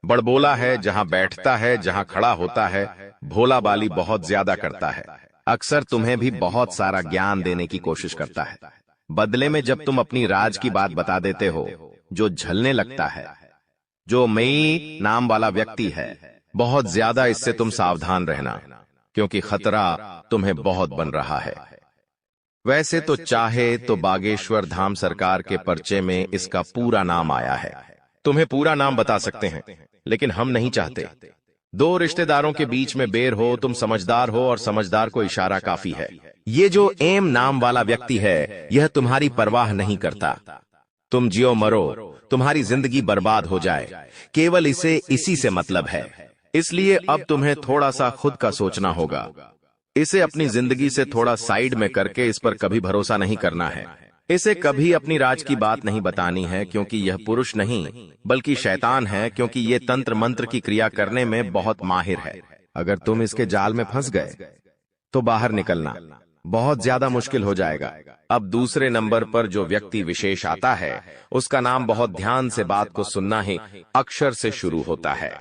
बड़बोला है, जहां बैठता है जहां खड़ा होता है भोला बाली बहुत ज्यादा करता है। अक्सर तुम्हें भी बहुत सारा ज्ञान देने की कोशिश करता है। बदले में जब तुम अपनी राज की बात बता देते हो जो झलने लगता है। जो मई नाम वाला व्यक्ति है बहुत ज्यादा इससे तुम सावधान रहना, क्योंकि खतरा तुम्हें बहुत बन रहा है। वैसे तो चाहे तो बागेश्वर धाम सरकार के पर्चे में इसका पूरा नाम आया है। तुम्हें पूरा नाम बता सकते हैं, लेकिन हम नहीं चाहते। 2 रिश्तेदारों के बीच में बेर हो, तुम समझदार हो और समझदार को इशारा काफी है। ये जो एम नाम वाला व्यक्ति है यह तुम्हारी परवाह नहीं करता। तुम जियो मरो, तुम्हारी जिंदगी बर्बाद हो जाए, केवल इसे इसी से मतलब है। इसलिए अब तुम्हें थोड़ा सा खुद का सोचना होगा। इसे अपनी जिंदगी से थोड़ा साइड में करके इस पर कभी भरोसा नहीं करना है। इसे कभी अपनी राज की बात नहीं बतानी है, क्योंकि यह पुरुष नहीं बल्कि शैतान है, क्योंकि ये तंत्र मंत्र की क्रिया करने में बहुत माहिर है। अगर तुम इसके जाल में फंस गए तो बाहर निकलना बहुत ज्यादा मुश्किल हो जाएगा। अब दूसरे नंबर पर जो व्यक्ति विशेष आता है उसका नाम, बहुत ध्यान से बात को सुनना है, अक्षर से शुरू होता है।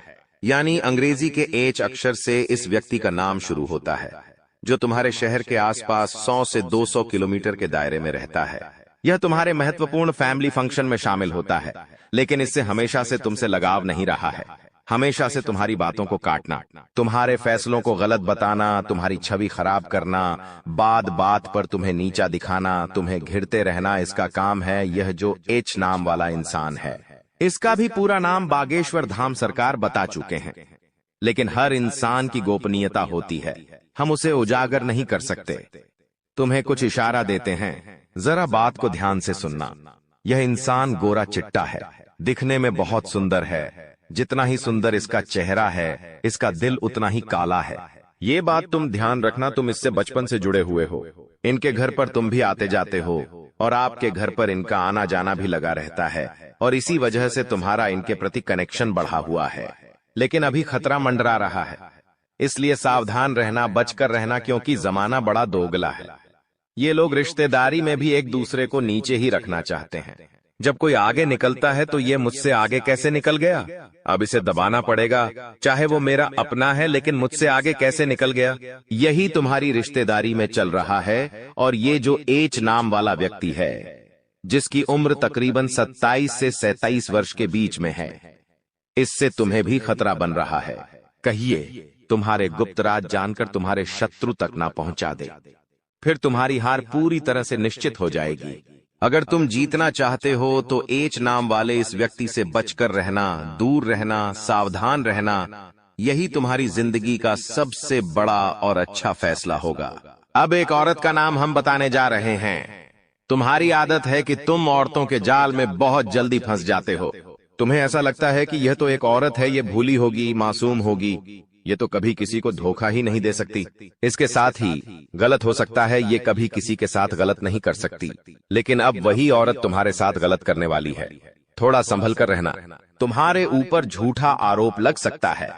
यानी अंग्रेजी के एच अक्षर से इस व्यक्ति का नाम शुरू होता है, जो तुम्हारे शहर के आसपास 100 से 200 किलोमीटर के दायरे में रहता है। यह तुम्हारे महत्वपूर्ण फैमिली फंक्शन में शामिल होता है, लेकिन इससे हमेशा से तुमसे लगाव नहीं रहा है। हमेशा से तुम्हारी बातों को काटना, तुम्हारे फैसलों को गलत बताना, तुम्हारी छवि खराब करना, बात बात पर तुम्हें नीचा दिखाना, तुम्हें घिरते रहना इसका काम है। यह जो एच नाम वाला इंसान है इसका भी पूरा नाम बागेश्वर धाम सरकार बता चुके हैं, लेकिन हर इंसान की गोपनीयता होती है, हम उसे उजागर नहीं कर सकते। तुम्हें कुछ इशारा देते हैं, जरा बात को ध्यान से सुनना। यह इंसान गोरा चिट्टा है, दिखने में बहुत सुंदर है। जितना ही सुंदर इसका चेहरा है, इसका दिल उतना ही काला है। ये बात तुम ध्यान रखना, तुम इससे बचपन से जुड़े हुए हो। इनके घर पर तुम भी आते जाते हो और आपके घर पर इनका आना जाना भी लगा रहता है, और इसी वजह से तुम्हारा इनके प्रति कनेक्शन बढ़ा हुआ है। लेकिन अभी खतरा मंडरा रहा है, इसलिए सावधान रहना, बचकर रहना, क्योंकि जमाना बड़ा दोगला है। ये लोग रिश्तेदारी में भी एक दूसरे को नीचे ही रखना चाहते हैं। जब कोई आगे निकलता है तो ये मुझसे आगे कैसे निकल गया, अब इसे दबाना पड़ेगा, चाहे वो मेरा अपना है लेकिन मुझसे आगे कैसे निकल गया। यही तुम्हारी रिश्तेदारी में चल रहा है। और ये जो एच नाम वाला व्यक्ति है, जिसकी उम्र तकरीबन 27 से 37 वर्ष के बीच में है, इससे तुम्हें भी खतरा बन रहा है। कहिए तुम्हारे गुप्त राज जानकर तुम्हारे शत्रु तक ना पहुंचा दे, फिर तुम्हारी हार पूरी तरह से निश्चित हो जाएगी। अगर तुम जीतना चाहते हो तो एच नाम वाले इस व्यक्ति से बचकर रहना, दूर रहना, सावधान रहना, यही तुम्हारी जिंदगी का सबसे बड़ा और अच्छा फैसला होगा। अब एक औरत का नाम हम बताने जा रहे हैं। तुम्हारी आदत है कि तुम औरतों के जाल में बहुत जल्दी फंस जाते हो। तुम्हें ऐसा लगता है कि यह तो एक औरत है, ये भूली होगी, मासूम होगी, ये तो कभी किसी को धोखा ही नहीं दे सकती। इसके साथ ही गलत हो सकता है, ये कभी किसी के साथ गलत नहीं कर सकती, लेकिन अब वही औरत तुम्हारे साथ गलत करने वाली है। थोड़ा संभल कर रहना, तुम्हारे ऊपर झूठा आरोप लग सकता है।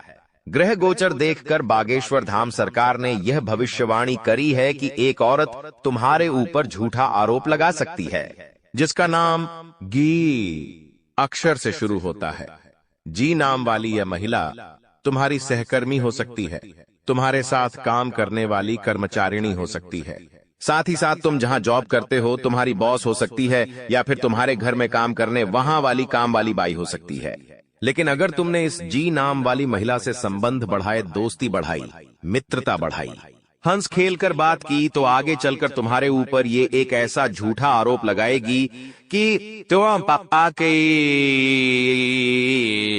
ग्रह गोचर देखकर बागेश्वर धाम सरकार ने यह भविष्यवाणी करी है कि एक औरत तुम्हारे ऊपर झूठा आरोप लगा सकती है, जिसका नाम गी अक्षर से शुरू होता है। जी नाम वाली यह महिला तुम्हारी सहकर्मी हो सकती है, तुम्हारे साथ काम करने वाली कर्मचारिणी हो सकती है, साथ ही साथ तुम जहां जॉब करते हो तुम्हारी बॉस हो सकती है, या फिर तुम्हारे घर में काम करने वहां वाली काम वाली बाई हो सकती है। लेकिन अगर तुमने इस जी नाम वाली महिला से संबंध बढ़ाए, दोस्ती बढ़ाई, मित्रता बढ़ाई, हंस खेल कर बात की तो आगे चलकर तुम्हारे ऊपर ये एक ऐसा झूठा आरोप लगाएगी कि तुम पापा के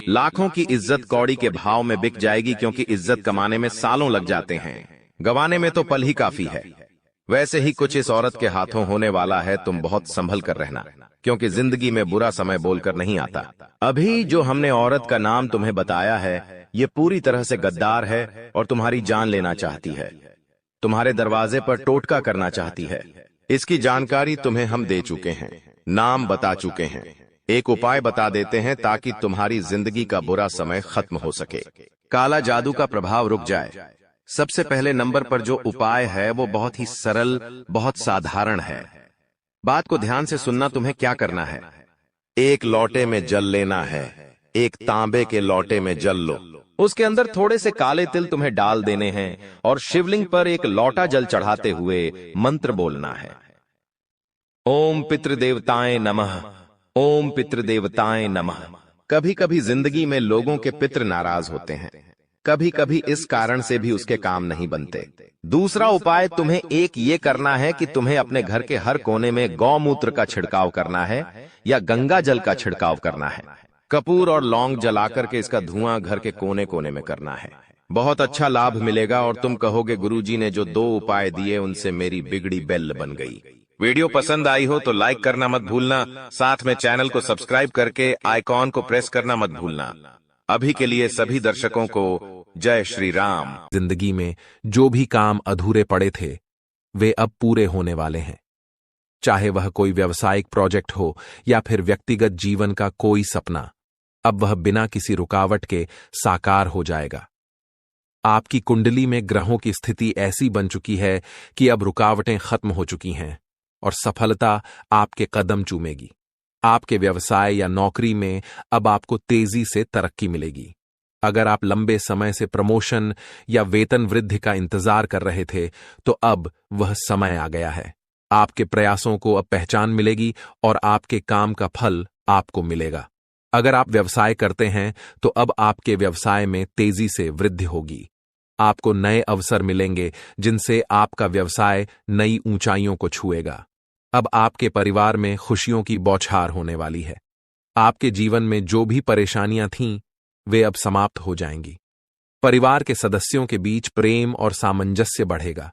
लाखों की इज्जत कौड़ी के भाव में बिक जाएगी, क्योंकि इज्जत कमाने में सालों लग जाते हैं, गंवाने में तो पल ही काफी है। वैसे ही कुछ इस औरत के हाथों होने वाला है। तुम बहुत संभल कर रहना, क्योंकि जिंदगी में बुरा समय बोलकर नहीं आता। अभी जो हमने औरत का नाम तुम्हें बताया है, ये पूरी तरह से गद्दार है और तुम्हारी जान लेना चाहती है। तुम्हारे दरवाजे पर टोटका करना चाहती है। इसकी जानकारी तुम्हें हम दे चुके हैं, नाम बता चुके हैं। एक उपाय बता देते हैं ताकि तुम्हारी जिंदगी का बुरा समय खत्म हो सके, काला जादू का प्रभाव रुक जाए। सबसे पहले नंबर पर जो उपाय है वो बहुत ही सरल, बहुत साधारण है। बात को ध्यान से सुनना। तुम्हें क्या करना है, एक लोटे में जल लेना है। एक तांबे के लोटे में जल लो, उसके अंदर थोड़े से काले तिल तुम्हें डाल देने हैं और शिवलिंग पर एक लोटा जल चढ़ाते हुए मंत्र बोलना है, ओम पितृदेवताएं नमः, ओम पितृदेवताएं नमः। कभी कभी जिंदगी में लोगों के पितृ नाराज होते हैं, कभी कभी इस कारण से भी उसके काम नहीं बनते। दूसरा उपाय तुम्हें एक ये करना है कि तुम्हें अपने घर के हर कोने में गौमूत्र का छिड़काव करना है या गंगा जल का छिड़काव करना है। कपूर और लौंग जलाकर के इसका धुआं घर के कोने कोने में करना है। बहुत अच्छा लाभ मिलेगा और तुम कहोगे गुरुजी ने जो 2 उपाय दिए उनसे मेरी बिगड़ी बेल बन गई। वीडियो पसंद आई हो तो लाइक करना मत भूलना, साथ में चैनल को सब्सक्राइब करके आइकॉन को प्रेस करना मत भूलना। अभी के लिए सभी दर्शकों को जय श्री राम। जिंदगी में जो भी काम अधूरे पड़े थे वे अब पूरे होने वाले हैं। चाहे वह कोई व्यावसायिक प्रोजेक्ट हो या फिर व्यक्तिगत जीवन का कोई सपना, अब वह बिना किसी रुकावट के साकार हो जाएगा। आपकी कुंडली में ग्रहों की स्थिति ऐसी बन चुकी है कि अब रुकावटें खत्म हो चुकी हैं और सफलता आपके कदम चूमेगी। आपके व्यवसाय या नौकरी में अब आपको तेजी से तरक्की मिलेगी। अगर आप लंबे समय से प्रमोशन या वेतन वृद्धि का इंतजार कर रहे थे तो अब वह समय आ गया है। आपके प्रयासों को अब पहचान मिलेगी और आपके काम का फल आपको मिलेगा। अगर आप व्यवसाय करते हैं तो अब आपके व्यवसाय में तेजी से वृद्धि होगी। आपको नए अवसर मिलेंगे जिनसे आपका व्यवसाय नई ऊंचाइयों को छुएगा। अब आपके परिवार में खुशियों की बौछार होने वाली है। आपके जीवन में जो भी परेशानियां थीं वे अब समाप्त हो जाएंगी। परिवार के सदस्यों के बीच प्रेम और सामंजस्य बढ़ेगा।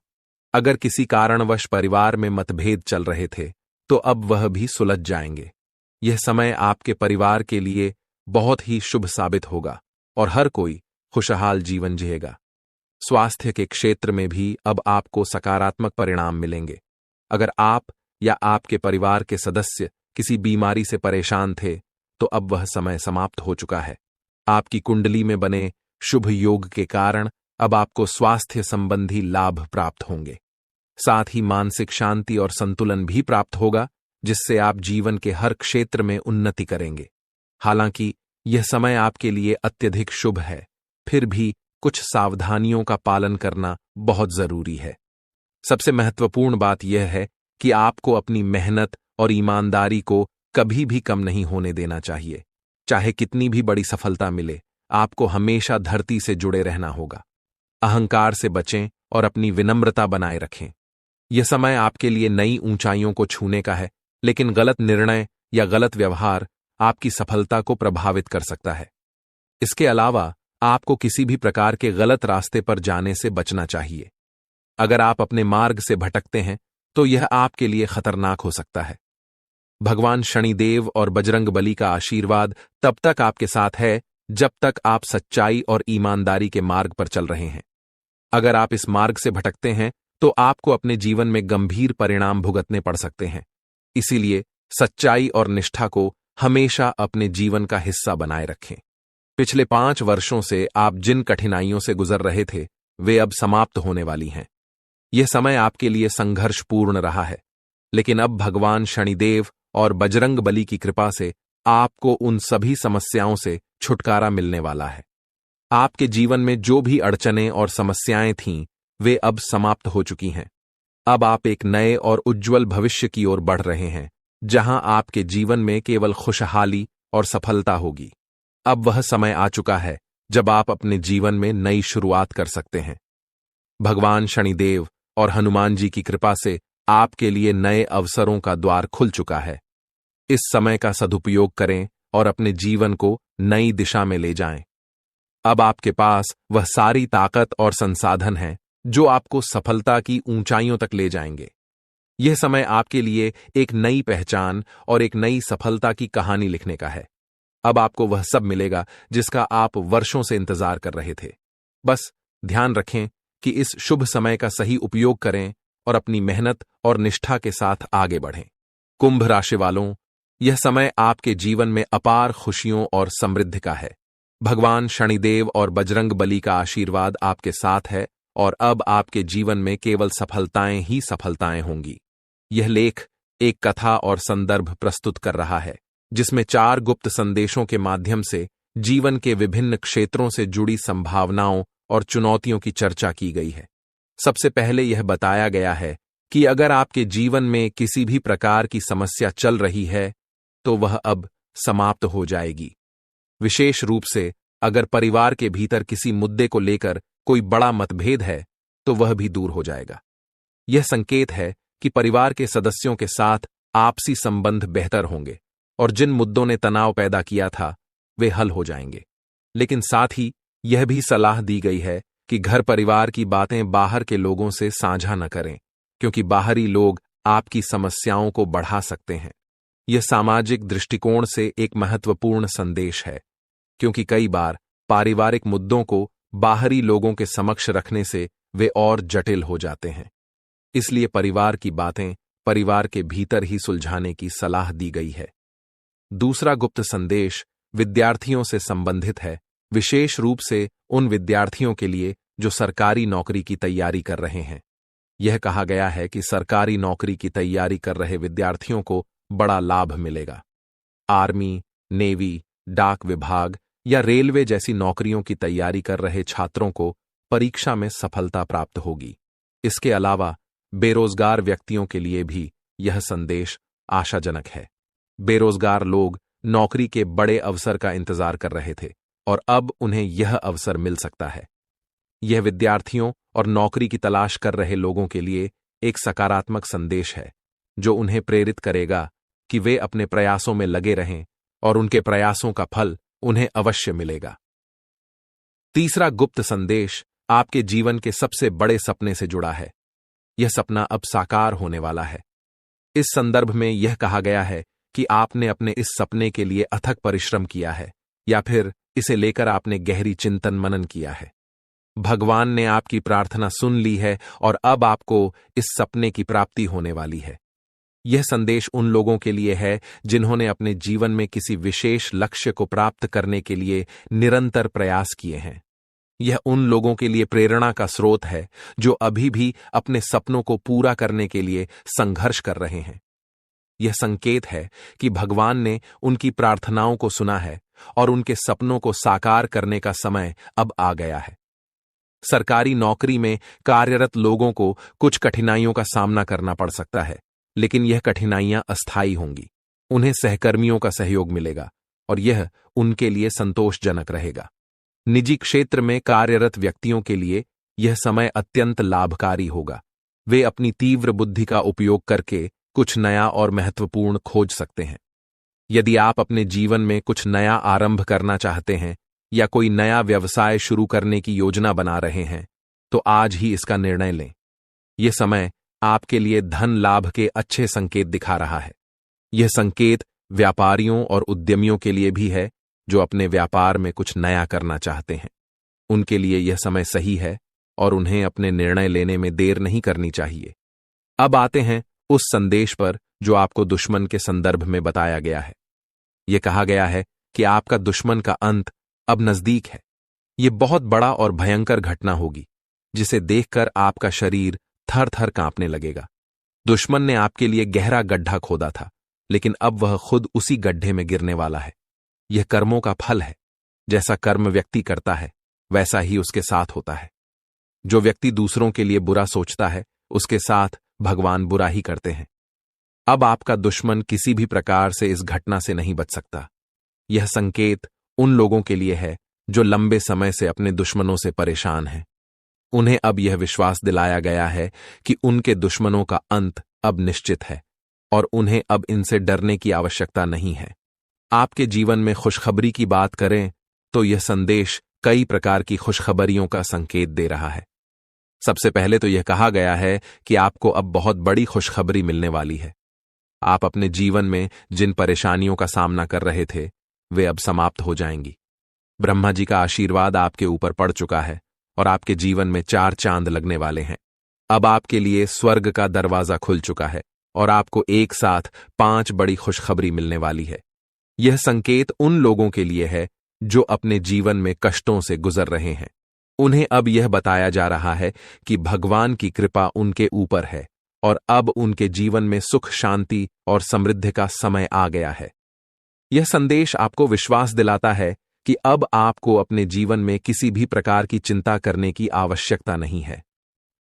अगर किसी कारणवश परिवार में मतभेद चल रहे थे तो अब वह भी सुलझ जाएंगे। यह समय आपके परिवार के लिए बहुत ही शुभ साबित होगा और हर कोई खुशहाल जीवन जिएगा। स्वास्थ्य के क्षेत्र में भी अब आपको सकारात्मक परिणाम मिलेंगे। अगर आप या आपके परिवार के सदस्य किसी बीमारी से परेशान थे तो अब वह समय समाप्त हो चुका है। आपकी कुंडली में बने शुभ योग के कारण अब आपको स्वास्थ्य संबंधी लाभ प्राप्त होंगे। साथ ही मानसिक शांति और संतुलन भी प्राप्त होगा, जिससे आप जीवन के हर क्षेत्र में उन्नति करेंगे। हालांकि यह समय आपके लिए अत्यधिक शुभ है, फिर भी कुछ सावधानियों का पालन करना बहुत जरूरी है। सबसे महत्वपूर्ण बात यह है कि आपको अपनी मेहनत और ईमानदारी को कभी भी कम नहीं होने देना चाहिए। चाहे कितनी भी बड़ी सफलता मिले, आपको हमेशा धरती से जुड़े रहना होगा। अहंकार से बचें और अपनी विनम्रता बनाए रखें। यह समय आपके लिए नई ऊंचाइयों को छूने का है, लेकिन गलत निर्णय या गलत व्यवहार आपकी सफलता को प्रभावित कर सकता है। इसके अलावा आपको किसी भी प्रकार के गलत रास्ते पर जाने से बचना चाहिए। अगर आप अपने मार्ग से भटकते हैं तो यह आपके लिए खतरनाक हो सकता है। भगवान शनिदेव और बजरंग बली का आशीर्वाद तब तक आपके साथ है जब तक आप सच्चाई और ईमानदारी के मार्ग पर चल रहे हैं। अगर आप इस मार्ग से भटकते हैं तो आपको अपने जीवन में गंभीर परिणाम भुगतने पड़ सकते हैं। इसीलिए सच्चाई और निष्ठा को हमेशा अपने जीवन का हिस्सा बनाए रखें। पिछले 5 वर्षों से आप जिन कठिनाइयों से गुजर रहे थे वे अब समाप्त होने वाली हैं। यह समय आपके लिए संघर्षपूर्ण रहा है, लेकिन अब भगवान शनिदेव और बजरंग बली की कृपा से आपको उन सभी समस्याओं से छुटकारा मिलने वाला है। आपके जीवन में जो भी अड़चनें और समस्याएं थीं वे अब समाप्त हो चुकी हैं। अब आप एक नए और उज्जवल भविष्य की ओर बढ़ रहे हैं, जहां आपके जीवन में केवल खुशहाली और सफलता होगी। अब वह समय आ चुका है जब आप अपने जीवन में नई शुरुआत कर सकते हैं। भगवान शनिदेव और हनुमान जी की कृपा से आपके लिए नए अवसरों का द्वार खुल चुका है। इस समय का सदुपयोग करें और अपने जीवन को नई दिशा में ले जाएं। अब आपके पास वह सारी ताकत और संसाधन है जो आपको सफलता की ऊंचाइयों तक ले जाएंगे। यह समय आपके लिए एक नई पहचान और एक नई सफलता की कहानी लिखने का है। अब आपको वह सब मिलेगा जिसका आप वर्षों से इंतजार कर रहे थे। बस ध्यान रखें कि इस शुभ समय का सही उपयोग करें और अपनी मेहनत और निष्ठा के साथ आगे बढ़ें। कुंभ राशि वालों, यह समय आपके जीवन में अपार खुशियों और समृद्धि का है। भगवान शनिदेव और बजरंग बली का आशीर्वाद आपके साथ है और अब आपके जीवन में केवल सफलताएं ही सफलताएं होंगी। यह लेख एक कथा और संदर्भ प्रस्तुत कर रहा है जिसमें 4 गुप्त संदेशों के माध्यम से जीवन के विभिन्न क्षेत्रों से जुड़ी संभावनाओं और चुनौतियों की चर्चा की गई है। सबसे पहले यह बताया गया है कि अगर आपके जीवन में किसी भी प्रकार की समस्या चल रही है तो वह अब समाप्त हो जाएगी। विशेष रूप से अगर परिवार के भीतर किसी मुद्दे को लेकर कोई बड़ा मतभेद है तो वह भी दूर हो जाएगा। यह संकेत है कि परिवार के सदस्यों के साथ आपसी संबंध बेहतर होंगे और जिन मुद्दों ने तनाव पैदा किया था वे हल हो जाएंगे। लेकिन साथ ही यह भी सलाह दी गई है कि घर परिवार की बातें बाहर के लोगों से साझा न करें, क्योंकि बाहरी लोग आपकी समस्याओं को बढ़ा सकते हैं। यह सामाजिक दृष्टिकोण से एक महत्वपूर्ण संदेश है, क्योंकि कई बार पारिवारिक मुद्दों को बाहरी लोगों के समक्ष रखने से वे और जटिल हो जाते हैं। इसलिए परिवार की बातें परिवार के भीतर ही सुलझाने की सलाह दी गई है। दूसरा गुप्त संदेश विद्यार्थियों से संबंधित है, विशेष रूप से उन विद्यार्थियों के लिए जो सरकारी नौकरी की तैयारी कर रहे हैं। यह कहा गया है कि सरकारी नौकरी की तैयारी कर रहे विद्यार्थियों को बड़ा लाभ मिलेगा। आर्मी, नेवी, डाक विभाग या रेलवे जैसी नौकरियों की तैयारी कर रहे छात्रों को परीक्षा में सफलता प्राप्त होगी। इसके अलावा बेरोजगार व्यक्तियों के लिए भी यह संदेश आशाजनक है। बेरोजगार लोग नौकरी के बड़े अवसर का इंतजार कर रहे थे और अब उन्हें यह अवसर मिल सकता है। यह विद्यार्थियों और नौकरी की तलाश कर रहे लोगों के लिए एक सकारात्मक संदेश है जो उन्हें प्रेरित करेगा कि वे अपने प्रयासों में लगे रहें और उनके प्रयासों का फल उन्हें अवश्य मिलेगा। तीसरा गुप्त संदेश आपके जीवन के सबसे बड़े सपने से जुड़ा है। यह सपना अब साकार होने वाला है। इस संदर्भ में यह कहा गया है कि आपने अपने इस सपने के लिए अथक परिश्रम किया है या फिर इसे लेकर आपने गहरी चिंतन मनन किया है। भगवान ने आपकी प्रार्थना सुन ली है और अब आपको इस सपने की प्राप्ति होने वाली है। यह संदेश उन लोगों के लिए है जिन्होंने अपने जीवन में किसी विशेष लक्ष्य को प्राप्त करने के लिए निरंतर प्रयास किए हैं। यह उन लोगों के लिए प्रेरणा का स्रोत है जो अभी भी अपने सपनों को पूरा करने के लिए संघर्ष कर रहे हैं। यह संकेत है कि भगवान ने उनकी प्रार्थनाओं को सुना है और उनके सपनों को साकार करने का समय अब आ गया है। सरकारी नौकरी में कार्यरत लोगों को कुछ कठिनाइयों का सामना करना पड़ सकता है, लेकिन यह कठिनाइयां अस्थायी होंगी। उन्हें सहकर्मियों का सहयोग मिलेगा और यह उनके लिए संतोषजनक रहेगा। निजी क्षेत्र में कार्यरत व्यक्तियों के लिए यह समय अत्यंत लाभकारी होगा। वे अपनी तीव्र बुद्धि का उपयोग करके कुछ नया और महत्वपूर्ण खोज सकते हैं। यदि आप अपने जीवन में कुछ नया आरंभ करना चाहते हैं या कोई नया व्यवसाय शुरू करने की योजना बना रहे हैं तो आज ही इसका निर्णय लें। यह समय आपके लिए धन लाभ के अच्छे संकेत दिखा रहा है। यह संकेत व्यापारियों और उद्यमियों के लिए भी है जो अपने व्यापार में कुछ नया करना चाहते हैं। उनके लिए यह समय सही है और उन्हें अपने निर्णय लेने में देर नहीं करनी चाहिए। अब आते हैं उस संदेश पर जो आपको दुश्मन के संदर्भ में बताया गया है। यह कहा गया है कि आपका दुश्मन का अंत अब नजदीक है। यह बहुत बड़ा और भयंकर घटना होगी जिसे देखकर आपका शरीर थर थर कांपने लगेगा। दुश्मन ने आपके लिए गहरा गड्ढा खोदा था, लेकिन अब वह खुद उसी गड्ढे में गिरने वाला है। यह कर्मों का फल है। जैसा कर्म व्यक्ति करता है वैसा ही उसके साथ होता है। जो व्यक्ति दूसरों के लिए बुरा सोचता है उसके साथ भगवान बुरा ही करते हैं। अब आपका दुश्मन किसी भी प्रकार से इस घटना से नहीं बच सकता। यह संकेत उन लोगों के लिए है जो लंबे समय से अपने दुश्मनों से परेशान हैं। उन्हें अब यह विश्वास दिलाया गया है कि उनके दुश्मनों का अंत अब निश्चित है और उन्हें अब इनसे डरने की आवश्यकता नहीं है। आपके जीवन में खुशखबरी की बात करें तो यह संदेश कई प्रकार की खुशखबरियों का संकेत दे रहा है। सबसे पहले तो यह कहा गया है कि आपको अब बहुत बड़ी खुशखबरी मिलने वाली है। आप अपने जीवन में जिन परेशानियों का सामना कर रहे थे वे अब समाप्त हो जाएंगी। ब्रह्मा जी का आशीर्वाद आपके ऊपर पड़ चुका है और आपके जीवन में 4 चांद लगने वाले हैं। अब आपके लिए स्वर्ग का दरवाजा खुल चुका है और आपको एक साथ 5 बड़ी खुशखबरी मिलने वाली है। यह संकेत उन लोगों के लिए है जो अपने जीवन में कष्टों से गुजर रहे हैं। उन्हें अब यह बताया जा रहा है कि भगवान की कृपा उनके ऊपर है और अब उनके जीवन में सुख, शांति और समृद्धि का समय आ गया है। यह संदेश आपको विश्वास दिलाता है कि अब आपको अपने जीवन में किसी भी प्रकार की चिंता करने की आवश्यकता नहीं है।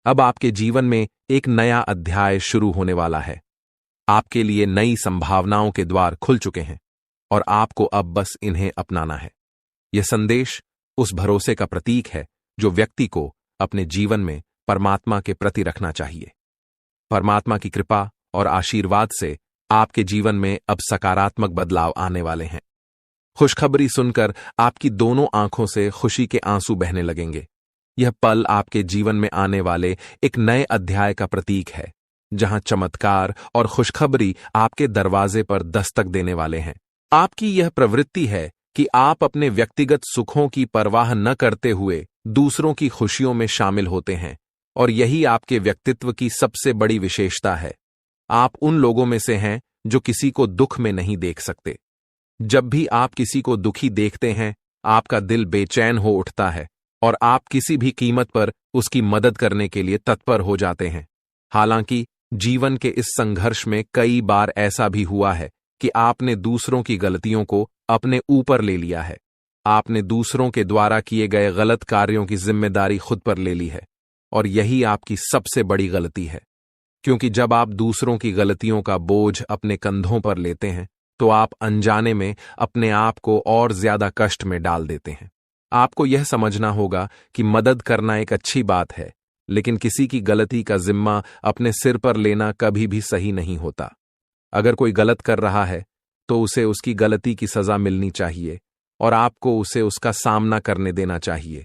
अब आपके जीवन में एक नया अध्याय शुरू होने वाला है। आपके लिए नई संभावनाओं के द्वार खुल चुके हैं और आपको अब बस इन्हें अपनाना है। यह संदेश उस भरोसे का प्रतीक है जो व्यक्ति को अपने जीवन में परमात्मा के प्रति रखना चाहिए। परमात्मा की कृपा और आशीर्वाद से आपके जीवन में अब सकारात्मक बदलाव आने वाले हैं। खुशखबरी सुनकर आपकी दोनों आंखों से खुशी के आंसू बहने लगेंगे। यह पल आपके जीवन में आने वाले एक नए अध्याय का प्रतीक है, जहां चमत्कार और खुशखबरी आपके दरवाजे पर दस्तक देने वाले हैं। आपकी यह प्रवृत्ति है कि आप अपने व्यक्तिगत सुखों की परवाह न करते हुए दूसरों की खुशियों में शामिल होते हैं और यही आपके व्यक्तित्व की सबसे बड़ी विशेषता है। आप उन लोगों में से हैं जो किसी को दुख में नहीं देख सकते। जब भी आप किसी को दुखी देखते हैं, आपका दिल बेचैन हो उठता है और आप किसी भी कीमत पर उसकी मदद करने के लिए तत्पर हो जाते हैं। हालांकि जीवन के इस संघर्ष में कई बार ऐसा भी हुआ है कि आपने दूसरों की गलतियों को अपने ऊपर ले लिया है। आपने दूसरों के द्वारा किए गए गलत कार्यों की जिम्मेदारी खुद पर ले ली है और यही आपकी सबसे बड़ी गलती है, क्योंकि जब आप दूसरों की गलतियों का बोझ अपने कंधों पर लेते हैं तो आप अनजाने में अपने आप को और ज्यादा कष्ट में डाल देते हैं। आपको यह समझना होगा कि मदद करना एक अच्छी बात है, लेकिन किसी की गलती का जिम्मा अपने सिर पर लेना कभी भी सही नहीं होता। अगर कोई गलत कर रहा है तो उसे उसकी गलती की सजा मिलनी चाहिए और आपको उसे उसका सामना करने देना चाहिए।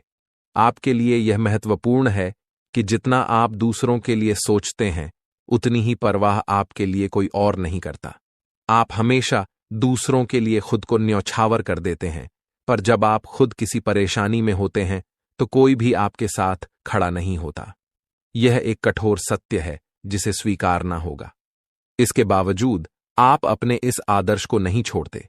आपके लिए यह महत्वपूर्ण है कि जितना आप दूसरों के लिए सोचते हैं, उतनी ही परवाह आपके लिए कोई और नहीं करता। आप हमेशा दूसरों के लिए खुद को न्यौछावर कर देते हैं, पर जब आप खुद किसी परेशानी में होते हैं तो कोई भी आपके साथ खड़ा नहीं होता। यह एक कठोर सत्य है जिसे स्वीकारना होगा। इसके बावजूद आप अपने इस आदर्श को नहीं छोड़ते।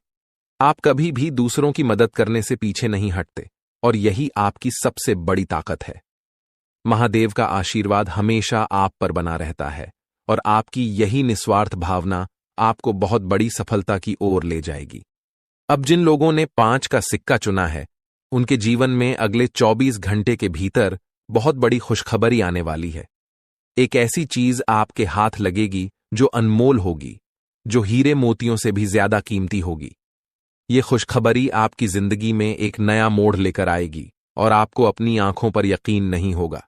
आप कभी भी दूसरों की मदद करने से पीछे नहीं हटते और यही आपकी सबसे बड़ी ताकत है। महादेव का आशीर्वाद हमेशा आप पर बना रहता है और आपकी यही निस्वार्थ भावना आपको बहुत बड़ी सफलता की ओर ले जाएगी। अब जिन लोगों ने 5 का सिक्का चुना है, उनके जीवन में अगले 24 घंटे के भीतर बहुत बड़ी खुशखबरी आने वाली है। एक ऐसी चीज आपके हाथ लगेगी जो अनमोल होगी, जो हीरे मोतियों से भी ज्यादा कीमती होगी। ये खुशखबरी आपकी जिंदगी में एक नया मोड़ लेकर आएगी और आपको अपनी आंखों पर यकीन नहीं होगा।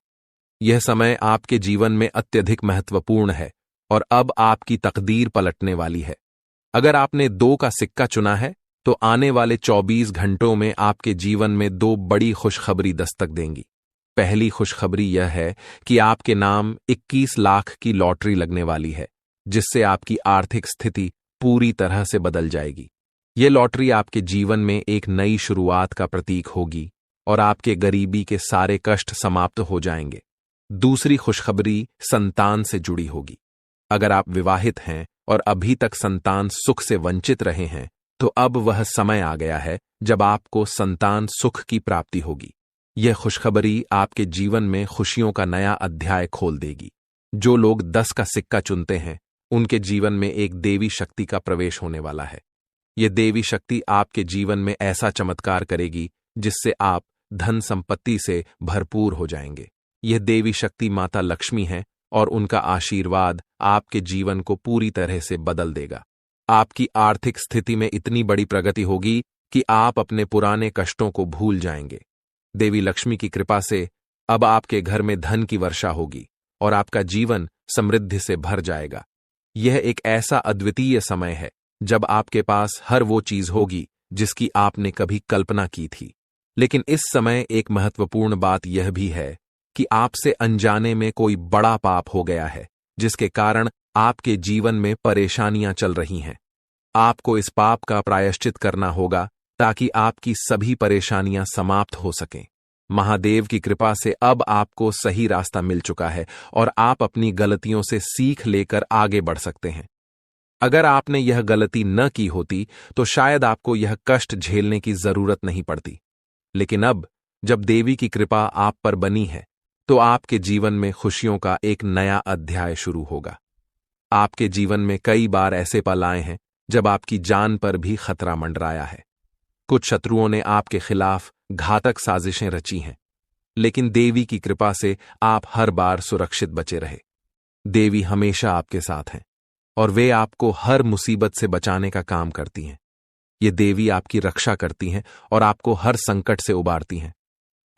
यह समय आपके जीवन में अत्यधिक महत्वपूर्ण है और अब आपकी तकदीर पलटने वाली है। अगर आपने 2 का सिक्का चुना है तो आने वाले 24 घंटों में आपके जीवन में 2 बड़ी खुशखबरी दस्तक देंगी। पहली खुशखबरी यह है कि आपके नाम 21 लाख की लॉटरी लगने वाली है, जिससे आपकी आर्थिक स्थिति पूरी तरह से बदल जाएगी। यह लॉटरी आपके जीवन में एक नई शुरुआत का प्रतीक होगी और आपके गरीबी के सारे कष्ट समाप्त हो जाएंगे। दूसरी खुशखबरी संतान से जुड़ी होगी। अगर आप विवाहित हैं और अभी तक संतान सुख से वंचित रहे हैं, तो अब वह समय आ गया है जब आपको संतान सुख की प्राप्ति होगी। यह खुशखबरी आपके जीवन में खुशियों का नया अध्याय खोल देगी। जो लोग 10 का सिक्का चुनते हैं, उनके जीवन में एक देवी शक्ति का प्रवेश होने वाला है। यह देवी शक्ति आपके जीवन में ऐसा चमत्कार करेगी जिससे आप धन संपत्ति से भरपूर हो जाएंगे। यह देवी शक्ति माता लक्ष्मी है और उनका आशीर्वाद आपके जीवन को पूरी तरह से बदल देगा। आपकी आर्थिक स्थिति में इतनी बड़ी प्रगति होगी कि आप अपने पुराने कष्टों को भूल जाएंगे। देवी लक्ष्मी की कृपा से अब आपके घर में धन की वर्षा होगी और आपका जीवन समृद्धि से भर जाएगा। यह एक ऐसा अद्वितीय समय है जब आपके पास हर वो चीज होगी जिसकी आपने कभी कल्पना की थी। लेकिन इस समय एक महत्वपूर्ण बात यह भी है कि आपसे अनजाने में कोई बड़ा पाप हो गया है, जिसके कारण आपके जीवन में परेशानियां चल रही हैं। आपको इस पाप का प्रायश्चित करना होगा ताकि आपकी सभी परेशानियां समाप्त हो सकें। महादेव की कृपा से अब आपको सही रास्ता मिल चुका है और आप अपनी गलतियों से सीख लेकर आगे बढ़ सकते हैं। अगर आपने यह गलती न की होती तो शायद आपको यह कष्ट झेलने की जरूरत नहीं पड़ती। लेकिन अब जब देवी की कृपा आप पर बनी है तो आपके जीवन में खुशियों का एक नया अध्याय शुरू होगा। आपके जीवन में कई बार ऐसे पल आए हैं जब आपकी जान पर भी खतरा मंडराया है। कुछ शत्रुओं ने आपके खिलाफ घातक साजिशें रची हैं, लेकिन देवी की कृपा से आप हर बार सुरक्षित बचे रहे। देवी हमेशा आपके साथ हैं और वे आपको हर मुसीबत से बचाने का काम करती हैं। ये देवी आपकी रक्षा करती हैं और आपको हर संकट से उबारती हैं।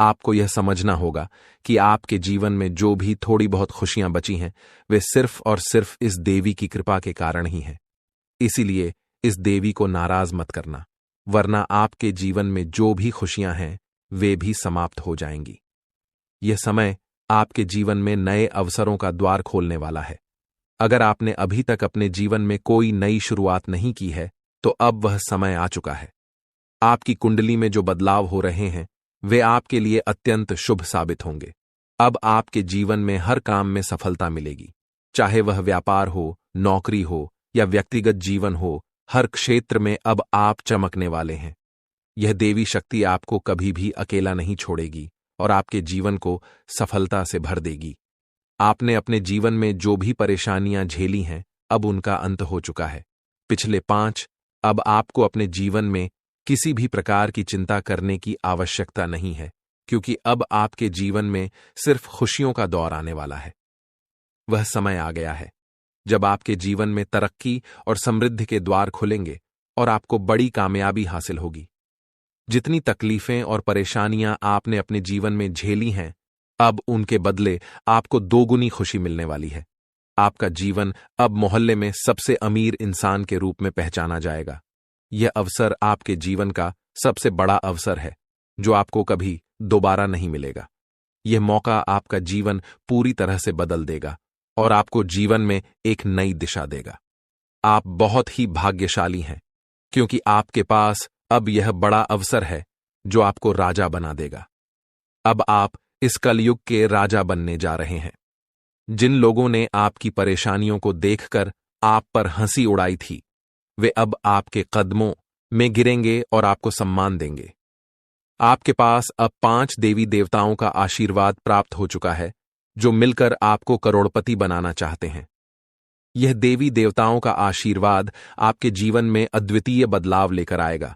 आपको यह समझना होगा कि आपके जीवन में जो भी थोड़ी बहुत खुशियां बची हैं वे सिर्फ और सिर्फ इस देवी की कृपा के कारण ही हैं। इसीलिए इस देवी को नाराज मत करना, वरना आपके जीवन में जो भी खुशियां हैं वे भी समाप्त हो जाएंगी। यह समय आपके जीवन में नए अवसरों का द्वार खोलने वाला है। अगर आपने अभी तक अपने जीवन में कोई नई शुरुआत नहीं की है तो अब वह समय आ चुका है। आपकी कुंडली में जो बदलाव हो रहे हैं वे आपके लिए अत्यंत शुभ साबित होंगे। अब आपके जीवन में हर काम में सफलता मिलेगी, चाहे वह व्यापार हो, नौकरी हो या व्यक्तिगत जीवन हो। हर क्षेत्र में अब आप चमकने वाले हैं। यह देवी शक्ति आपको कभी भी अकेला नहीं छोड़ेगी और आपके जीवन को सफलता से भर देगी। आपने अपने जीवन में जो भी परेशानियां झेली हैं अब उनका अंत हो चुका है। पिछले 5 अब आपको अपने जीवन में किसी भी प्रकार की चिंता करने की आवश्यकता नहीं है, क्योंकि अब आपके जीवन में सिर्फ खुशियों का दौर आने वाला है। वह समय आ गया है जब आपके जीवन में तरक्की और समृद्धि के द्वार खुलेंगे और आपको बड़ी कामयाबी हासिल होगी। जितनी तकलीफें और परेशानियां आपने अपने जीवन में झेली हैं अब उनके बदले आपको दोगुनी खुशी मिलने वाली है। आपका जीवन अब मोहल्ले में सबसे अमीर इंसान के रूप में पहचाना जाएगा। यह अवसर आपके जीवन का सबसे बड़ा अवसर है जो आपको कभी दोबारा नहीं मिलेगा। यह मौका आपका जीवन पूरी तरह से बदल देगा और आपको जीवन में एक नई दिशा देगा। आप बहुत ही भाग्यशाली हैं क्योंकि आपके पास अब यह बड़ा अवसर है जो आपको राजा बना देगा। अब आप इस कलयुग के राजा बनने जा रहे हैं। जिन लोगों ने आपकी परेशानियों को देखकर आप पर हंसी उड़ाई थी वे अब आपके कदमों में गिरेंगे और आपको सम्मान देंगे। आपके पास अब 5 देवी देवताओं का आशीर्वाद प्राप्त हो चुका है जो मिलकर आपको करोड़पति बनाना चाहते हैं। यह देवी देवताओं का आशीर्वाद आपके जीवन में अद्वितीय बदलाव लेकर आएगा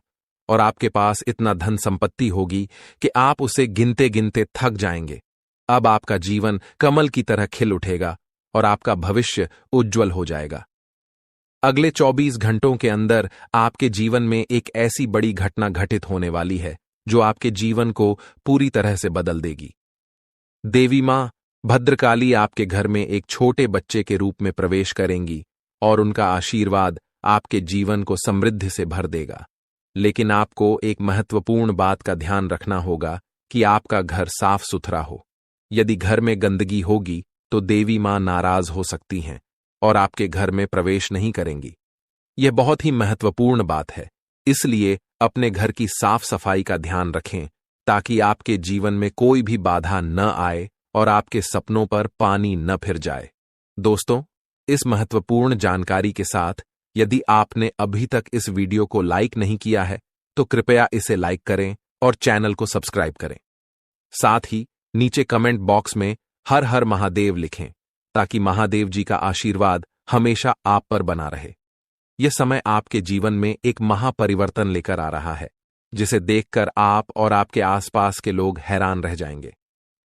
और आपके पास इतना धन संपत्ति होगी कि आप उसे गिनते गिनते थक जाएंगे। अब आपका जीवन कमल की तरह खिल उठेगा और आपका भविष्य उज्जवल हो जाएगा। अगले 24 घंटों के अंदर आपके जीवन में एक ऐसी बड़ी घटना घटित होने वाली है जो आपके जीवन को पूरी तरह से बदल देगी। देवी मां भद्रकाली आपके घर में एक छोटे बच्चे के रूप में प्रवेश करेंगी और उनका आशीर्वाद आपके जीवन को समृद्धि से भर देगा। लेकिन आपको एक महत्वपूर्ण बात का ध्यान रखना होगा कि आपका घर साफ सुथरा हो। यदि घर में गंदगी होगी तो देवी मां नाराज हो सकती हैं और आपके घर में प्रवेश नहीं करेंगी। यह बहुत ही महत्वपूर्ण बात है, इसलिए अपने घर की साफ सफाई का ध्यान रखें ताकि आपके जीवन में कोई भी बाधा न आए और आपके सपनों पर पानी न फिर जाए। दोस्तों, इस महत्वपूर्ण जानकारी के साथ यदि आपने अभी तक इस वीडियो को लाइक नहीं किया है तो कृपया इसे लाइक करें और चैनल को सब्सक्राइब करें। साथ ही नीचे कमेंट बॉक्स में हर हर महादेव लिखें ताकि महादेव जी का आशीर्वाद हमेशा आप पर बना रहे। यह समय आपके जीवन में एक महापरिवर्तन लेकर आ रहा है जिसे देखकर आप और आपके आसपास के लोग हैरान रह जाएंगे।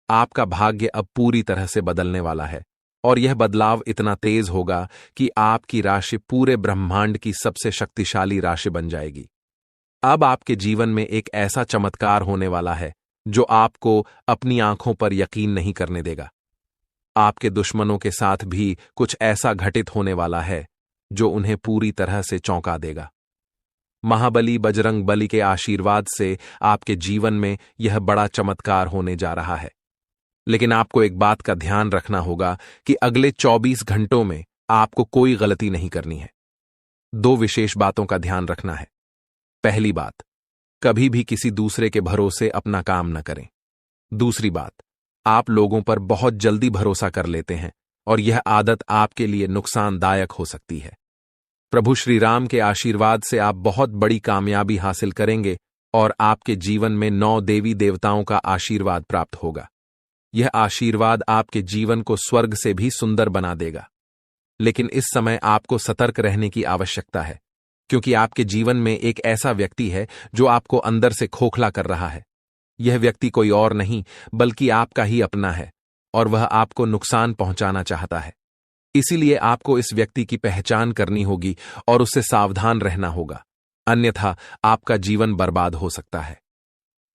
आपका भाग्य अब पूरी तरह से बदलने वाला है और यह बदलाव इतना तेज होगा कि आपकी राशि पूरे ब्रह्मांड की सबसे शक्तिशाली राशि बन जाएगी। अब आपके जीवन में एक ऐसा चमत्कार होने वाला है जो आपको अपनी आंखों पर यकीन नहीं करने देगा। आपके दुश्मनों के साथ भी कुछ ऐसा घटित होने वाला है जो उन्हें पूरी तरह से चौंका देगा। महाबली बजरंग बली के आशीर्वाद से आपके जीवन में यह बड़ा चमत्कार होने जा रहा है। लेकिन आपको एक बात का ध्यान रखना होगा कि अगले 24 घंटों में आपको कोई गलती नहीं करनी है। 2 विशेष बातों का ध्यान रखना है। पहली बात, कभी भी किसी दूसरे के भरोसे अपना काम न करें। दूसरी बात, आप लोगों पर बहुत जल्दी भरोसा कर लेते हैं और यह आदत आपके लिए नुकसानदायक हो सकती है। प्रभु श्री राम के आशीर्वाद से आप बहुत बड़ी कामयाबी हासिल करेंगे और आपके जीवन में 9 देवी देवताओं का आशीर्वाद प्राप्त होगा। यह आशीर्वाद आपके जीवन को स्वर्ग से भी सुंदर बना देगा। लेकिन इस समय आपको सतर्क रहने की आवश्यकता है, क्योंकि आपके जीवन में एक ऐसा व्यक्ति है जो आपको अंदर से खोखला कर रहा है। यह व्यक्ति कोई और नहीं बल्कि आपका ही अपना है और वह आपको नुकसान पहुंचाना चाहता है। इसीलिए आपको इस व्यक्ति की पहचान करनी होगी और उससे सावधान रहना होगा, अन्यथा आपका जीवन बर्बाद हो सकता है।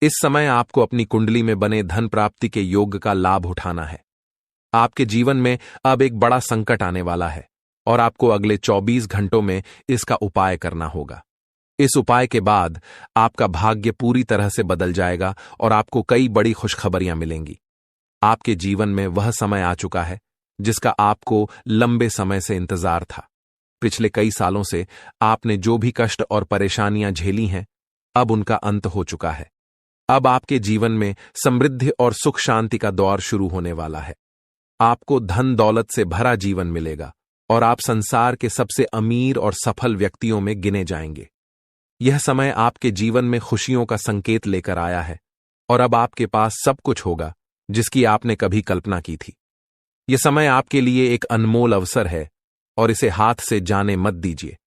इस समय आपको अपनी कुंडली में बने धन प्राप्ति के योग का लाभ उठाना है। आपके जीवन में अब एक बड़ा संकट आने वाला है और आपको अगले 24 घंटों में इसका उपाय करना होगा। इस उपाय के बाद आपका भाग्य पूरी तरह से बदल जाएगा और आपको कई बड़ी खुशखबरियां मिलेंगी। आपके जीवन में वह समय आ चुका है जिसका आपको लंबे समय से इंतजार था। पिछले कई सालों से आपने जो भी कष्ट और परेशानियां झेली हैं, अब उनका अंत हो चुका है। अब आपके जीवन में समृद्धि और सुख शांति का दौर शुरू होने वाला है। आपको धन दौलत से भरा जीवन मिलेगा और आप संसार के सबसे अमीर और सफल व्यक्तियों में गिने जाएंगे। यह समय आपके जीवन में खुशियों का संकेत लेकर आया है और अब आपके पास सब कुछ होगा जिसकी आपने कभी कल्पना की थी। यह समय आपके लिए एक अनमोल अवसर है और इसे हाथ से जाने मत दीजिए।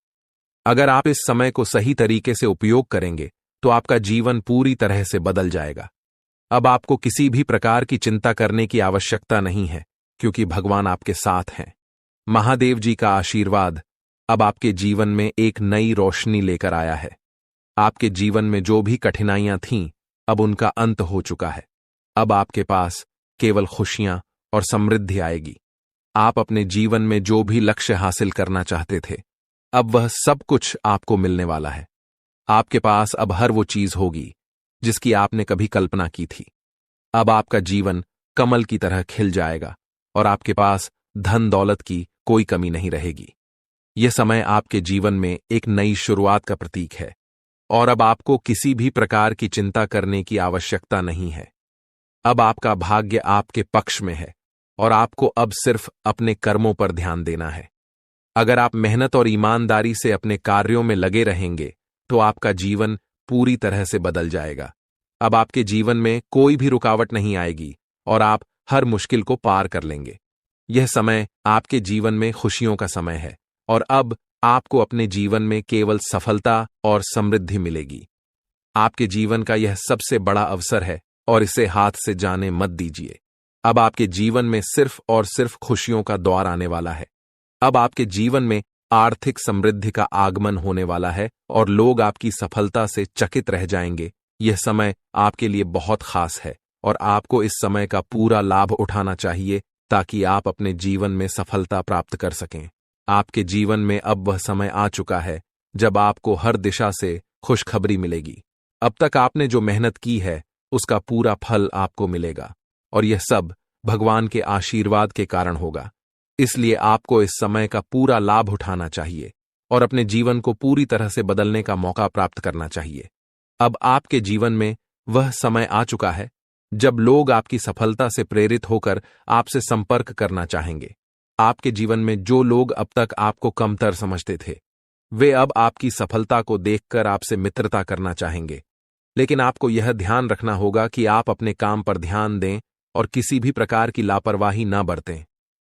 अगर आप इस समय को सही तरीके से उपयोग करेंगे तो आपका जीवन पूरी तरह से बदल जाएगा। अब आपको किसी भी प्रकार की चिंता करने की आवश्यकता नहीं है, क्योंकि भगवान आपके साथ हैं। महादेव जी का आशीर्वाद अब आपके जीवन में एक नई रोशनी लेकर आया है। आपके जीवन में जो भी कठिनाइयां थीं, अब उनका अंत हो चुका है। अब आपके पास केवल खुशियां और समृद्धि आएगी। आप अपने जीवन में जो भी लक्ष्य हासिल करना चाहते थे, अब वह सब कुछ आपको मिलने वाला है। आपके पास अब हर वो चीज होगी जिसकी आपने कभी कल्पना की थी। अब आपका जीवन कमल की तरह खिल जाएगा और आपके पास धन दौलत की कोई कमी नहीं रहेगी। यह समय आपके जीवन में एक नई शुरुआत का प्रतीक है और अब आपको किसी भी प्रकार की चिंता करने की आवश्यकता नहीं है। अब आपका भाग्य आपके पक्ष में है और आपको अब सिर्फ अपने कर्मों पर ध्यान देना है। अगर आप मेहनत और ईमानदारी से अपने कार्यों में लगे रहेंगे तो आपका जीवन पूरी तरह से बदल जाएगा। अब आपके जीवन में कोई भी रुकावट नहीं आएगी और आप हर मुश्किल को पार कर लेंगे। यह समय आपके जीवन में खुशियों का समय है और अब आपको अपने जीवन में केवल सफलता और समृद्धि मिलेगी। आपके जीवन का यह सबसे बड़ा अवसर है और इसे हाथ से जाने मत दीजिए। अब आपके जीवन में सिर्फ और सिर्फ खुशियों का दौर आने वाला है। अब आपके जीवन में आर्थिक समृद्धि का आगमन होने वाला है और लोग आपकी सफलता से चकित रह जाएंगे। यह समय आपके लिए बहुत खास है और आपको इस समय का पूरा लाभ उठाना चाहिए ताकि आप अपने जीवन में सफलता प्राप्त कर सकें। आपके जीवन में अब वह समय आ चुका है जब आपको हर दिशा से खुशखबरी मिलेगी। अब तक आपने जो मेहनत की है उसका पूरा फल आपको मिलेगा और यह सब भगवान के आशीर्वाद के कारण होगा। इसलिए आपको इस समय का पूरा लाभ उठाना चाहिए और अपने जीवन को पूरी तरह से बदलने का मौका प्राप्त करना चाहिए। अब आपके जीवन में वह समय आ चुका है जब लोग आपकी सफलता से प्रेरित होकर आपसे संपर्क करना चाहेंगे। आपके जीवन में जो लोग अब तक आपको कमतर समझते थे, वे अब आपकी सफलता को देखकर आपसे मित्रता करना चाहेंगे। लेकिन आपको यह ध्यान रखना होगा कि आप अपने काम पर ध्यान दें और किसी भी प्रकार की लापरवाही न बरतें।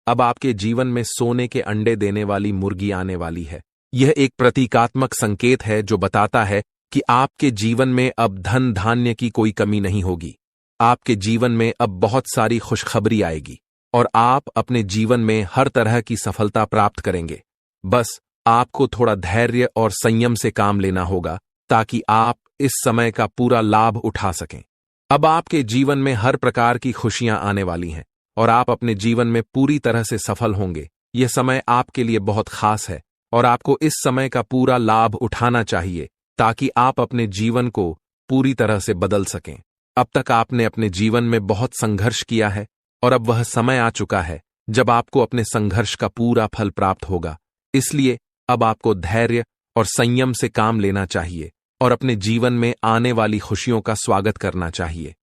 अब आपके जीवन में सोने के अंडे देने वाली मुर्गी आने वाली है। यह एक प्रतीकात्मक संकेत है जो बताता है कि आपके जीवन में अब धन धान्य की कोई कमी नहीं होगी। आपके जीवन में अब बहुत सारी खुशखबरी आएगी और आप अपने जीवन में हर तरह की सफलता प्राप्त करेंगे। बस आपको थोड़ा धैर्य और संयम से काम लेना होगा ताकि आप इस समय का पूरा लाभ उठा सकें। अब आपके जीवन में हर प्रकार की खुशियां आने वाली हैं और आप अपने जीवन में पूरी तरह से सफल होंगे। यह समय आपके लिए बहुत खास है और आपको इस समय का पूरा लाभ उठाना चाहिए ताकि आप अपने जीवन को पूरी तरह से बदल सकें। अब तक आपने अपने जीवन में बहुत संघर्ष किया है और अब वह समय आ चुका है जब आपको अपने संघर्ष का पूरा फल प्राप्त होगा। इसलिए अब आपको धैर्य और संयम से काम लेना चाहिए और अपने जीवन में आने वाली खुशियों का स्वागत करना चाहिए।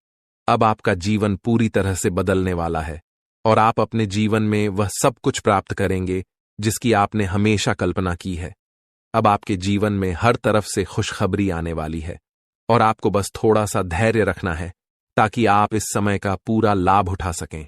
अब आपका जीवन पूरी तरह से बदलने वाला है और आप अपने जीवन में वह सब कुछ प्राप्त करेंगे जिसकी आपने हमेशा कल्पना की है। अब आपके जीवन में हर तरफ से खुशखबरी आने वाली है और आपको बस थोड़ा सा धैर्य रखना है ताकि आप इस समय का पूरा लाभ उठा सकें।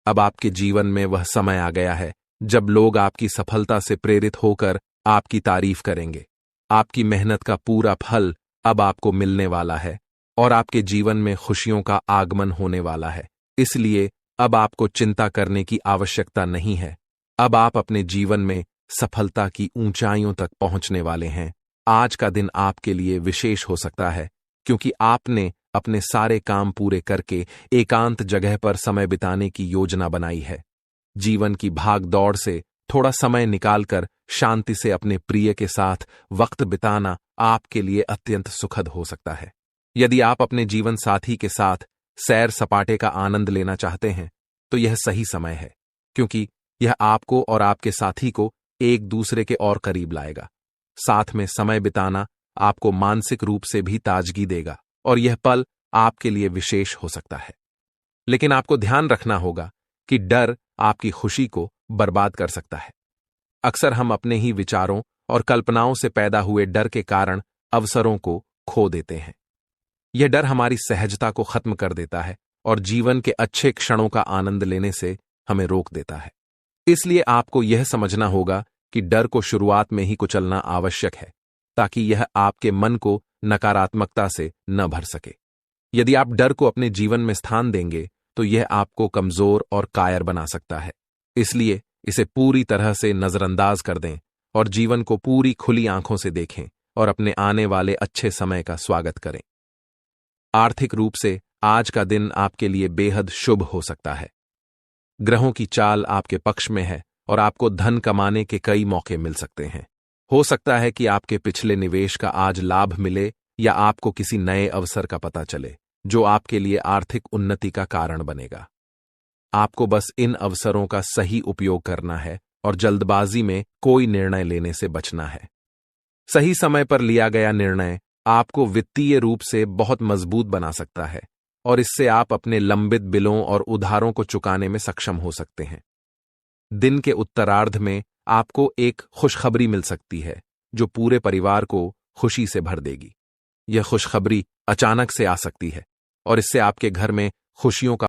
अब आपके जीवन में वह समय आ गया है जब लोग आपकी सफलता से प्रेरित होकर आपकी तारीफ करेंगे। आपकी मेहनत का पूरा फल अब आपको मिलने वाला है और आपके जीवन में खुशियों का आगमन होने वाला है। इसलिए अब आपको चिंता करने की आवश्यकता नहीं है। अब आप अपने जीवन में सफलता की ऊंचाइयों तक पहुंचने वाले हैं। आज का दिन आपके लिए विशेष हो सकता है क्योंकि आपने अपने सारे काम पूरे करके एकांत जगह पर समय बिताने की योजना बनाई है। जीवन की भाग दौड़ से थोड़ा समय निकालकर शांति से अपने प्रिय के साथ वक्त बिताना आपके लिए अत्यंत सुखद हो सकता है। यदि आप अपने जीवन साथी के साथ सैर सपाटे का आनंद लेना चाहते हैं तो यह सही समय है क्योंकि यह आपको और आपके साथी को एक दूसरे के और करीब लाएगा। साथ में समय बिताना आपको मानसिक रूप से भी ताजगी देगा और यह पल आपके लिए विशेष हो सकता है। लेकिन आपको ध्यान रखना होगा कि डर आपकी खुशी को बर्बाद कर सकता है। अक्सर हम अपने ही विचारों और कल्पनाओं से पैदा हुए डर के कारण अवसरों को खो देते हैं। यह डर हमारी सहजता को खत्म कर देता है और जीवन के अच्छे क्षणों का आनंद लेने से हमें रोक देता है। इसलिए आपको यह समझना होगा कि डर को शुरुआत में ही कुचलना आवश्यक है ताकि यह आपके मन को नकारात्मकता से न भर सके। यदि आप डर को अपने जीवन में स्थान देंगे तो यह आपको कमजोर और कायर बना सकता है। इसलिए इसे पूरी तरह से नजरअंदाज कर दें और जीवन को पूरी खुली आंखों से देखें और अपने आने वाले अच्छे समय का स्वागत करें। आर्थिक रूप से आज का दिन आपके लिए बेहद शुभ हो सकता है। ग्रहों की चाल आपके पक्ष में है और आपको धन कमाने के कई मौके मिल सकते हैं। हो सकता है कि आपके पिछले निवेश का आज लाभ मिले या आपको किसी नए अवसर का पता चले जो आपके लिए आर्थिक उन्नति का कारण बनेगा। आपको बस इन अवसरों का सही उपयोग करना है और जल्दबाजी में कोई निर्णय लेने से बचना है। सही समय पर लिया गया निर्णय आपको वित्तीय रूप से बहुत मजबूत बना सकता है और इससे आप अपने लंबित बिलों और उधारों को चुकाने में सक्षम हो सकते हैं। दिन के उत्तरार्ध में आपको एक खुशखबरी मिल सकती है जो पूरे परिवार को खुशी से भर देगी। यह खुशखबरी अचानक से आ सकती है और इससे आपके घर में खुशियों का